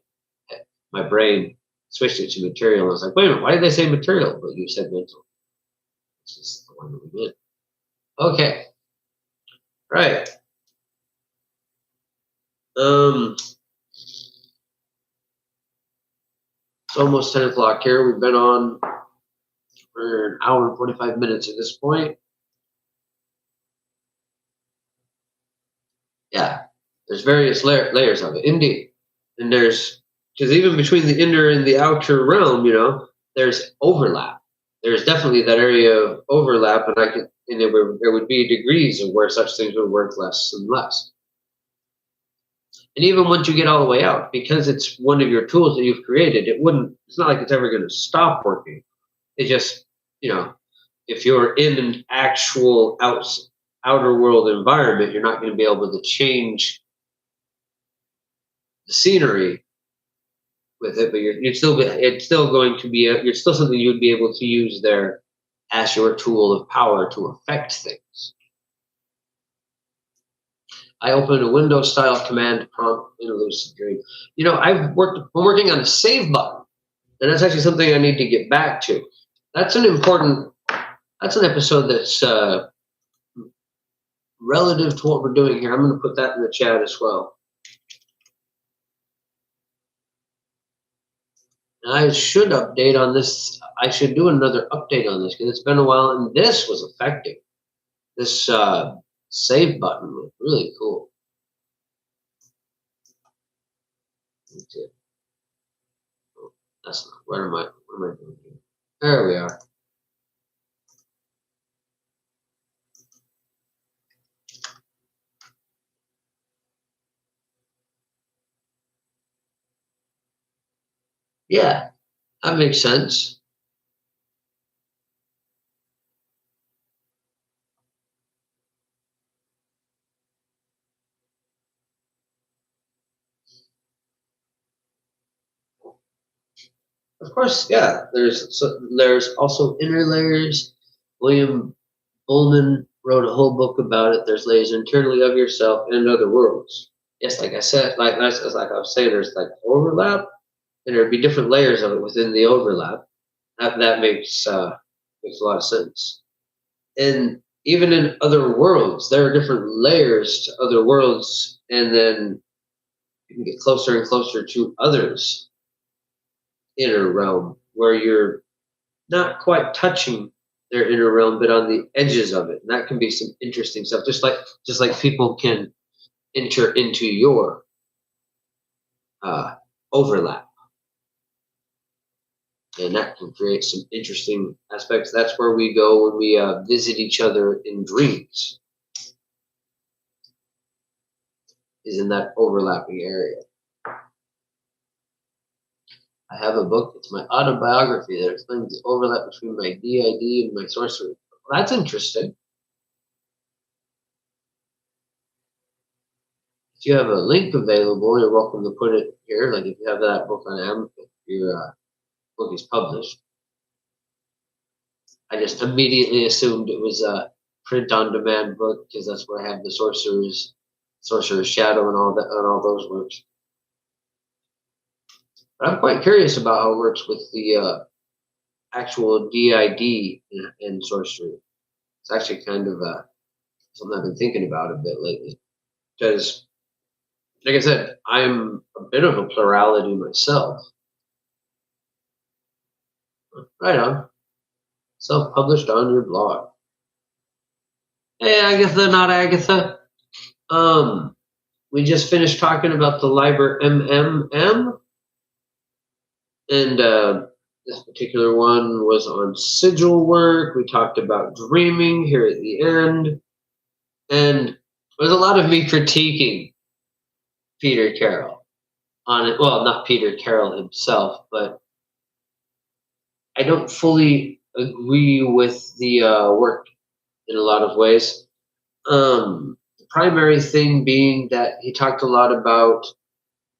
My brain switched it to material. I was like, wait a minute, why did they say material? But you said mental. This is the one that we did. Okay. Right. It's almost 10 o'clock here. We've been on for an hour and 45 minutes at this point. Yeah, there's various layers of it, indeed. And there's, because even between the inner and the outer realm, there's overlap. There's definitely that area of overlap, and there would be degrees of where such things would work less and less. And even once you get all the way out, because it's one of your tools that you've created, it's not like it's ever going to stop working. It just, if you're in an actual outer world environment, you're not going to be able to change the scenery with it, but it's still going to be you're still something you'd be able to use there as your tool of power to affect things. I opened a Windows-style command prompt in a lucid dream. I'm working on a save button, and that's actually something I need to get back to. That's an episode that's relative to what we're doing here. I'm going to put that in the chat as well. And I should update on this. I should do another update on this because it's been a while, and this was effective. This save button was really cool. Oh, that's not. What am I doing here? There we are. Yeah, that makes sense. Of course, yeah. There's also inner layers. William Bullman wrote a whole book about it. There's layers internally of yourself and other worlds. Yes, like I said, like I was saying, there's like overlap, and there'd be different layers of it within the overlap. That makes a lot of sense. And even in other worlds, there are different layers to other worlds, and then you can get closer and closer to others inner realm where you're not quite touching their inner realm, but on the edges of it. And that can be some interesting stuff. Just like people can enter into your overlap, and that can create some interesting aspects. That's where we go when we visit each other in dreams, is in that overlapping area. I have a book. It's my autobiography that explains the overlap between my DID and my sorcery. Well, that's interesting. If you have a link available, you're welcome to put it here. Like if you have that book on Amazon, if your book is published. I just immediately assumed it was a print-on-demand book because that's where I have the Sorcerer's Shadow and all that, and all those works. But I'm quite curious about how it works with the actual DID and sorcery. It's actually kind of something I've been thinking about a bit lately. Because, like I said, I'm a bit of a plurality myself. Right on. Self-published on your blog. Hey, Agatha, not Agatha. We just finished talking about the Liber MMM. And this particular one was on sigil work. We talked about dreaming here at the end. And there's a lot of me critiquing Peter Carroll on it. Well, not Peter Carroll himself, but I don't fully agree with the work in a lot of ways. The primary thing being that he talked a lot about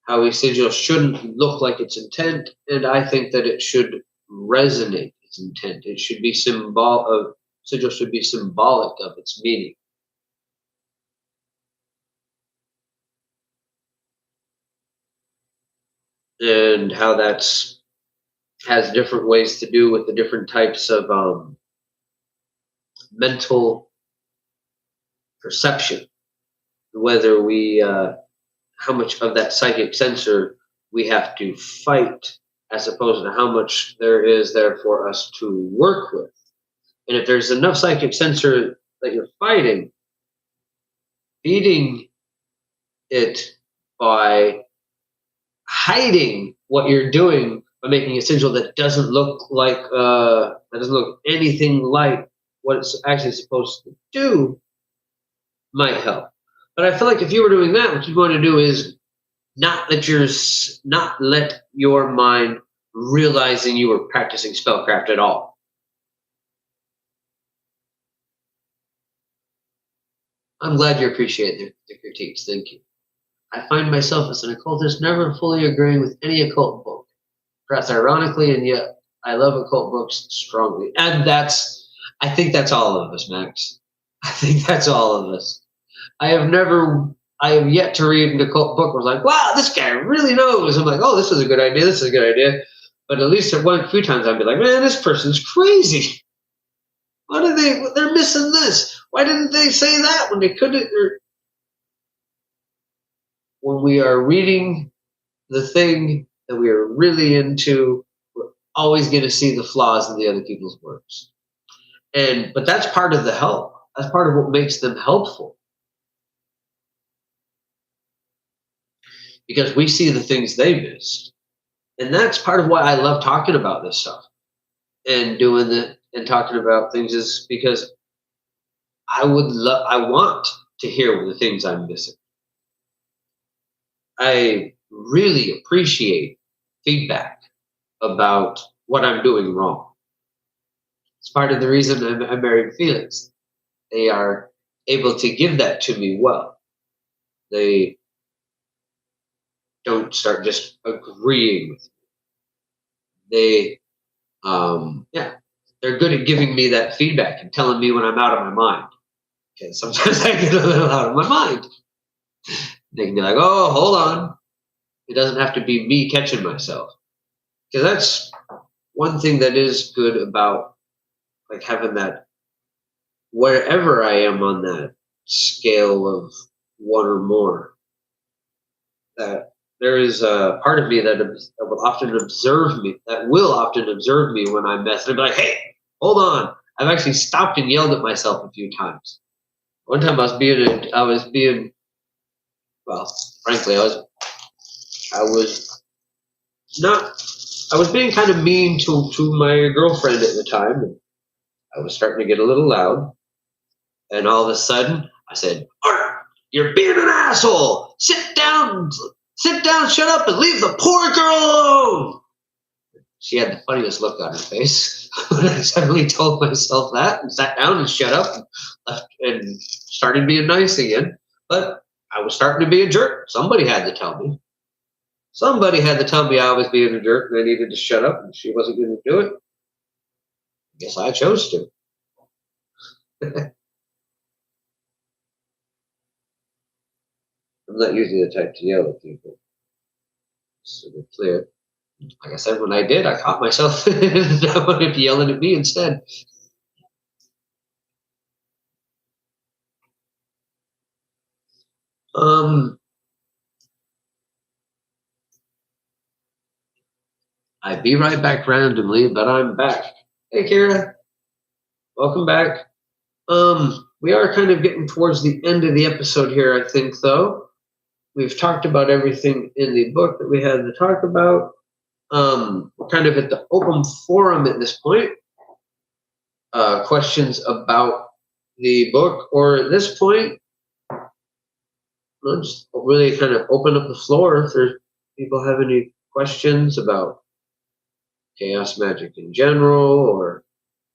how a sigil shouldn't look like its intent, and I think that it should resonate its intent. It should be sigil should be symbolic of its meaning. And how has different ways to do with the different types of mental perception, whether we how much of that psychic sensor we have to fight as opposed to how much there is there for us to work with. And if there's enough psychic sensor that you're fighting, feeding it by hiding what you're doing by making a sigil that doesn't look anything like what it's actually supposed to do might help. But I feel like if you were doing that, what you want to do is not let your mind realizing you were practicing spellcraft at all. I'm glad you appreciate the critiques. Thank you. I find myself as an occultist never fully agreeing with any occult book. Perhaps ironically, and yet I love occult books strongly. And I think that's all of us, Max. I think that's all of us. I have yet to read an occult book where I was like, wow, this guy really knows. I'm like, oh, this is a good idea. This is a good idea. But at least a few times I'd be like, man, this person's crazy. They're missing this. Why didn't they say that when they couldn't? When we are reading the thing that we are really into, we're always going to see the flaws in the other people's works. But that's part of the help. That's part of what makes them helpful. Because we see the things they missed. And that's part of why I love talking about this stuff and talking about things, is because I want to hear the things I'm missing. I really appreciate feedback about what I'm doing wrong. It's part of the reason I married Felix. They are able to give that to me well. They don't start just agreeing with me. They're good at giving me that feedback and telling me when I'm out of my mind. Okay, sometimes I get a little out of my mind. They can be like, oh, hold on. It doesn't have to be me catching myself. Because that's one thing that is good about like having that, wherever I am on that scale of one or more, that there is a part of me that will often observe me when I mess. And be like, hey, hold on. I've actually stopped and yelled at myself a few times. One time I was being being kind of mean to my girlfriend at the time, and I was starting to get a little loud. And all of a sudden, I said, "You're being an asshole! Sit down, shut up, and leave the poor girl alone!" She had the funniest look on her face when I suddenly told myself that, and sat down and shut up and left and started being nice again. But I was starting to be a jerk. Somebody had to tell me. Somebody had to tell me I was being a jerk and I needed to shut up, and she wasn't going to do it. I guess I chose to. I'm not usually the type to yell at people. So they're clear. Like I said, when I did, I caught myself yelling at me instead. I'd be right back randomly, but I'm back. Hey, Kara. Welcome back. We are kind of getting towards the end of the episode here, I think, though. We've talked about everything in the book that we had to talk about. We're kind of at the open forum at this point. Questions about the book, or at this point, let's really kind of open up the floor if there's people have any questions about chaos magic in general or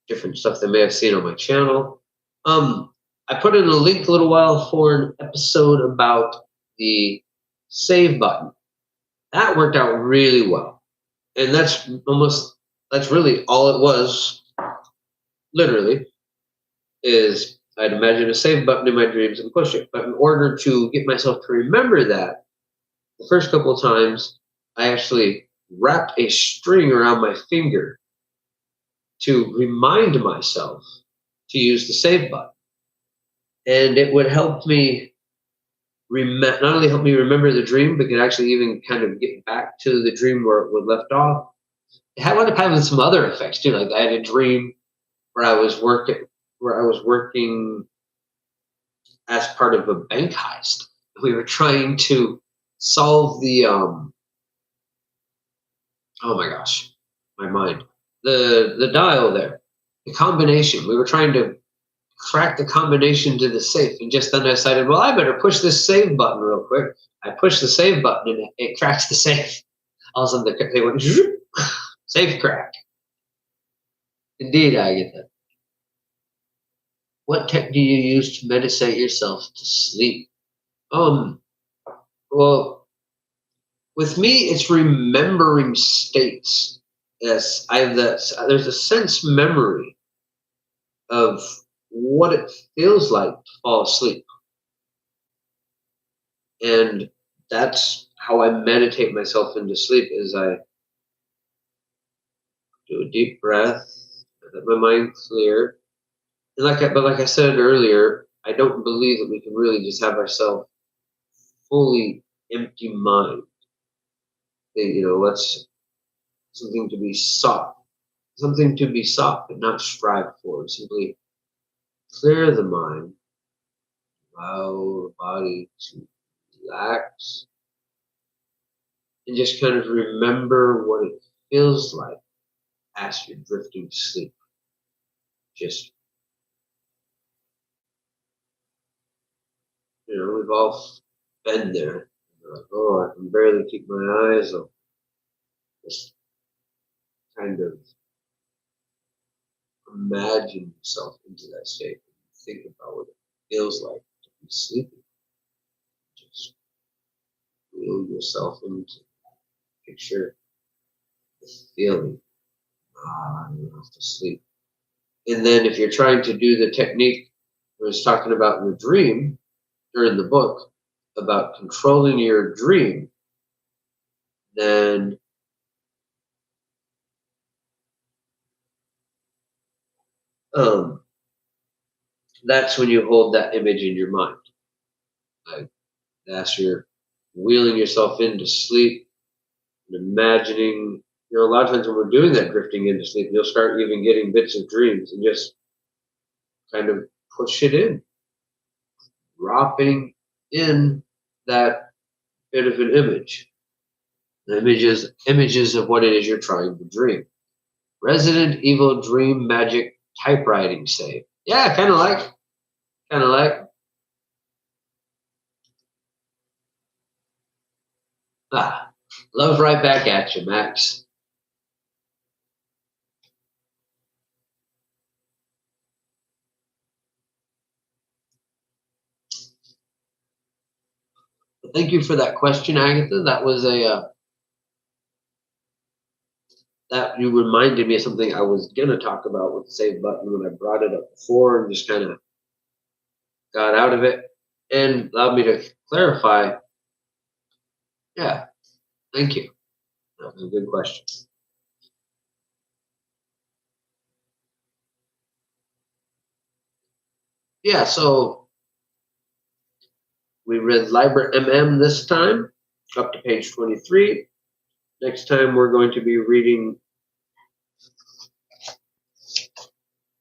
different stuff they may have seen on my channel. I put in a link a little while for an episode about the save button. That worked out really well. And that's really all it was, literally, is I'd imagine a save button in my dreams and push it. But in order to get myself to remember that, the first couple of times, I actually wrapped a string around my finger to remind myself to use the save button. And it would help me not only help me remember the dream, but could actually even kind of get back to the dream where it would left off. It wound up having some other effects too. Like I had a dream where I was working as part of a bank heist. We were trying to solve the oh my gosh, my mind. The dial there, the combination. We were trying to crack the combination to the safe, and just then I decided, well, I better push this save button real quick. I push the save button and it cracks the safe. All of a sudden they went, zoop, safe crack. Indeed, I get that. What tech do you use to meditate yourself to sleep? Well, with me, it's remembering states. Yes, I have that. There's a sense memory of what it feels like to fall asleep, and that's how I meditate myself into sleep. Is I do a deep breath, let my mind clear, and like I said earlier, I don't believe that we can really just have ourselves fully empty mind. Let's something to be sought, but not strive for. Simply clear the mind, allow the body to relax, and just kind of remember what it feels like as you're drifting to sleep. Just, we've all been there. Like, oh, I can barely keep my eyes open. Just kind of imagine yourself into that state and think about what it feels like to be sleeping. Just feel yourself into, picture the feeling off to sleep. And then if you're trying to do the technique I was talking about in the dream, or in the book, about controlling your dream, then that's when you hold that image in your mind. Like as you're wheeling yourself into sleep and imagining, a lot of times when we're doing that drifting into sleep, you'll start even getting bits of dreams and just kind of push it in, dropping in that bit of an image. The images of what it is you're trying to dream. Resident Evil Dream Magic typewriting save. Yeah, kind of like. Love right back at you, Max. Thank you for that question, Agatha. That was that you reminded me of something I was gonna talk about with the save button when I brought it up before and just kind of got out of it and allowed me to clarify. Yeah, thank you. That was a good question. Yeah, so we read Liber MM this time, up to page 23. Next time we're going to be reading,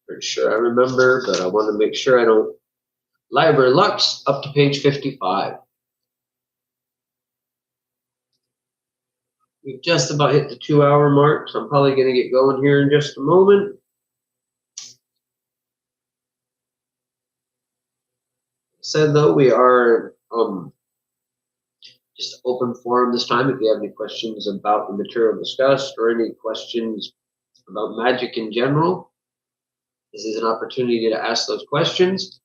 pretty sure I remember, but I want to make sure I don't, Liber Lux, up to page 55. We've just about hit the 2-hour mark, so I'm probably going to get going here in just a moment. Said though, we are just open forum this time. If you have any questions about the material discussed or any questions about magic in general, this is an opportunity to ask those questions.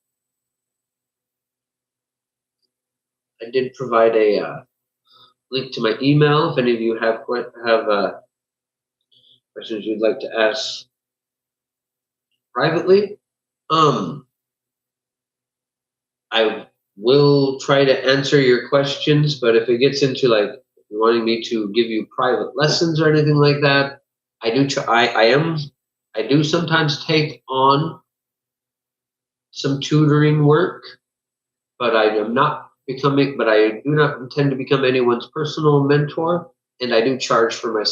I did provide a link to my email if any of you have questions you'd like to ask privately. I will try to answer your questions, but if it gets into like wanting me to give you private lessons or anything like that, I do sometimes take on some tutoring work, but I do not intend to become anyone's personal mentor, and I do charge for my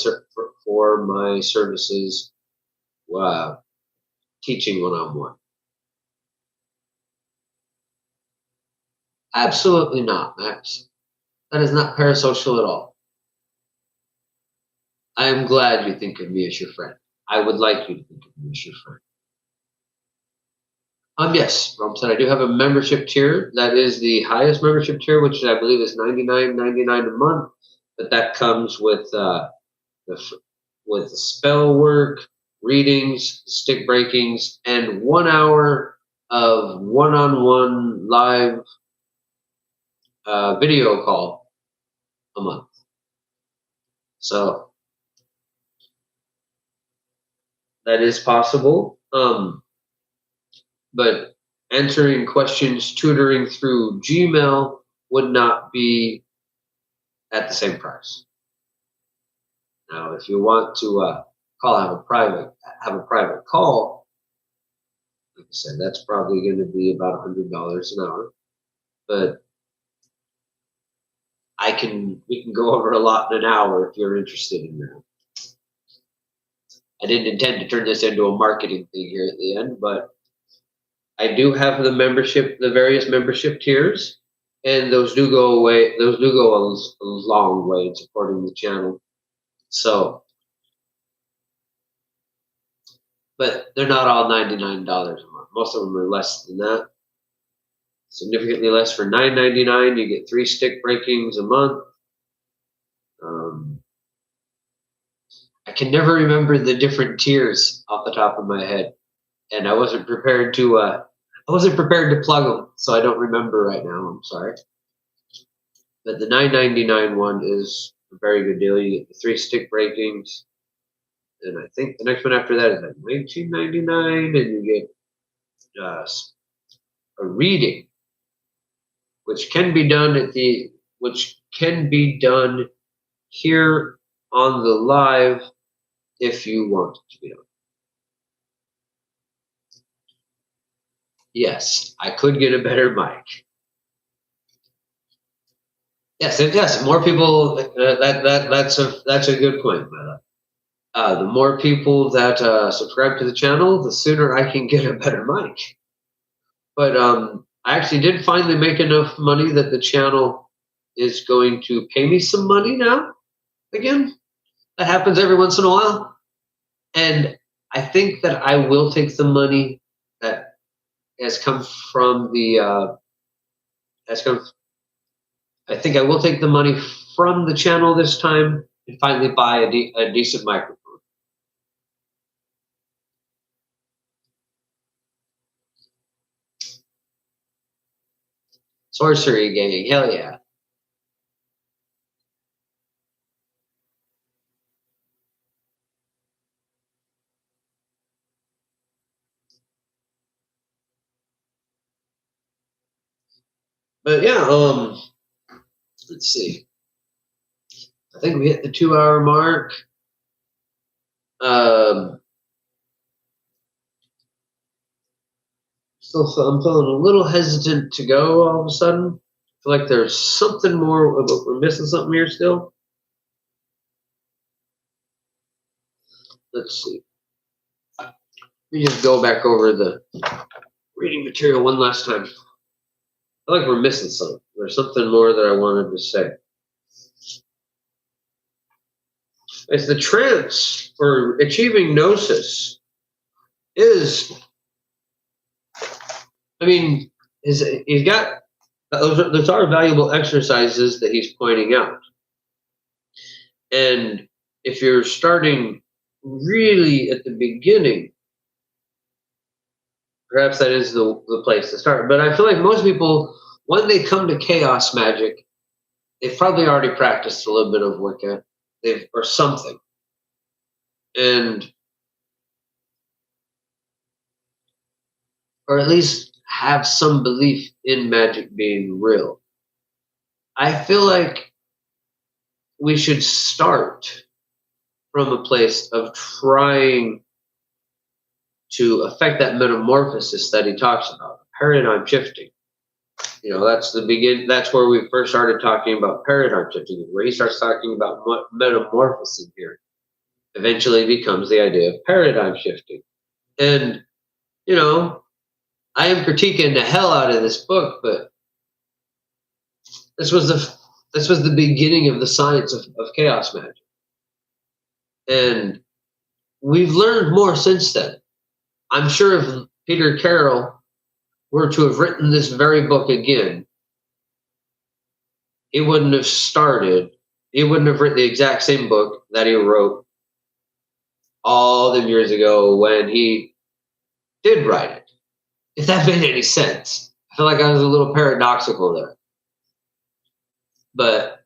services, teaching one-on-one. Absolutely not, Max. That is not parasocial at all. I am glad you think of me as your friend. I would like you to think of me as your friend. Yes, said I do have a membership tier. That is the highest membership tier, which I believe is $99.99 a month. But that comes with with spell work, readings, stick breakings, and 1 hour of one-on-one live video call a month. So that is possible. But answering questions, tutoring through Gmail would not be at the same price. Now, if you want to have a private call, like I said, that's probably going to be about $100 an hour. But we can go over a lot in an hour if you're interested in that. I didn't intend to turn this into a marketing thing here at the end, but I do have the various membership tiers, and those do go away. Those do go a long way in supporting the channel. So, but they're not all $99 a month. Most of them are less than that. Significantly less for $9.99. You get 3 stick breakings a month. I can never remember the different tiers off the top of my head, and I wasn't prepared to plug them, so I don't remember right now. I'm sorry. But the $9.99 one is a very good deal. You get the 3 stick breakings, and I think the next one after that is like $19.99, and you get a reading, which can be done here on the live if you want it to be done. Yes, I could get a better mic. Yes, more people. That's a good point, the more people that subscribe to the channel, the sooner I can get a better mic. But I actually did finally make enough money that the channel is going to pay me some money now. Again, that happens every once in a while, and I think that I will take the money that has come from I think I will take the money from the channel this time and finally buy a decent microphone. Sorcery gaming, hell yeah. But yeah, let's see. I think we hit the 2-hour mark. I'm feeling a little hesitant to go all of a sudden. I feel like there's something more, we're missing something here still. Let's see. Let me just go back over the reading material one last time. I feel like we're missing something. There's something more that I wanted to say. It's the trance for achieving gnosis is, I mean, he's got, those are valuable exercises that he's pointing out. And if you're starting really at the beginning, perhaps that is the place to start. But I feel like most people, when they come to chaos magic, they've probably already practiced a little bit of Wicca, or something. Or at least have some belief in magic being real. I feel like we should start from a place of trying to affect that metamorphosis that he talks about, paradigm shifting. That's where we first started talking about paradigm shifting, where he starts talking about metamorphosing here. Eventually becomes the idea of paradigm shifting. And, I am critiquing the hell out of this book, but this was the beginning of the science of chaos magic. And we've learned more since then. I'm sure if Peter Carroll were to have written this very book again, he wouldn't have written the exact same book that he wrote all the years ago when he did write it. If that made any sense. I feel like I was a little paradoxical there. But,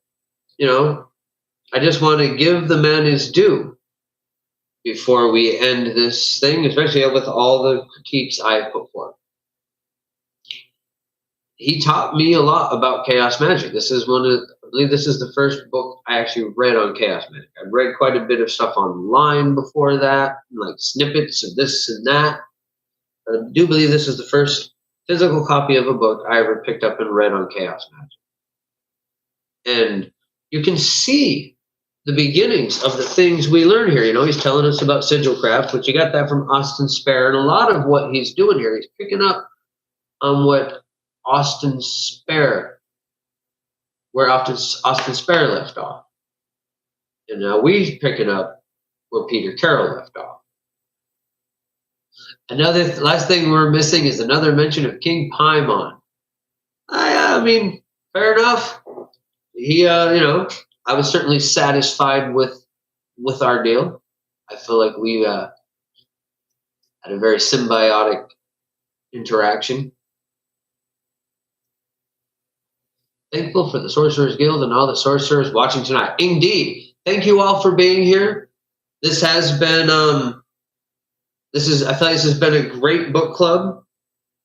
I just want to give the man his due before we end this thing, especially with all the critiques I put forth. He taught me a lot about chaos magic. I believe this is the first book I actually read on chaos magic. I've read quite a bit of stuff online before that, like snippets of this and that. But I do believe this is the first physical copy of a book I ever picked up and read on chaos magic. And you can see the beginnings of the things we learn here. He's telling us about sigil craft, which you got that from Austin Spare. And a lot of what he's doing here, he's picking up on what Austin Spare left off. And now we're picking up where Peter Carroll left off. Another last thing we're missing is another mention of King Paimon. I mean, fair enough. He, I was certainly satisfied with our deal. I feel like we had a very symbiotic interaction. Thankful for the Sorcerers Guild and all the sorcerers watching tonight. Indeed. Thank you all for being here. This has been, I feel like this has been a great book club.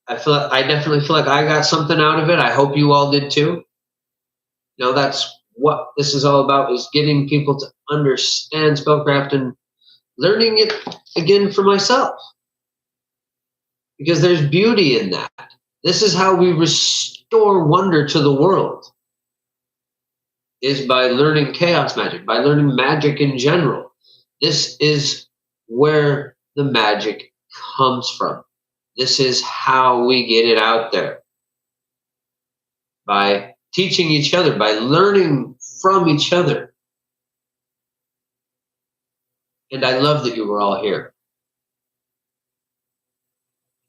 I definitely feel like I got something out of it. I hope you all did too. That's what this is all about, is getting people to understand spellcraft and learning it again for myself. Because there's beauty in that. This is how we restore wonder to the world, is by learning chaos magic, by learning magic in general. This is where the magic comes from. This is how we get it out there. By teaching each other, by learning from each other. And I love that you were all here.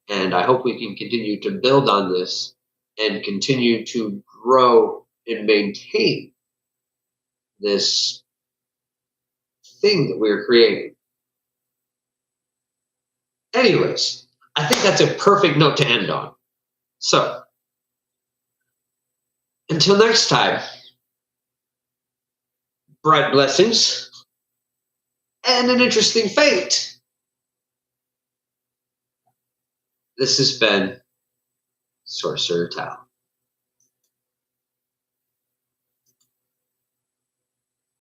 And I hope we can continue to build on this and continue to grow and maintain this thing that we're creating. Anyways, I think that's a perfect note to end on. So, until next time, bright blessings and an interesting fate. This has been Sorcerer Tal.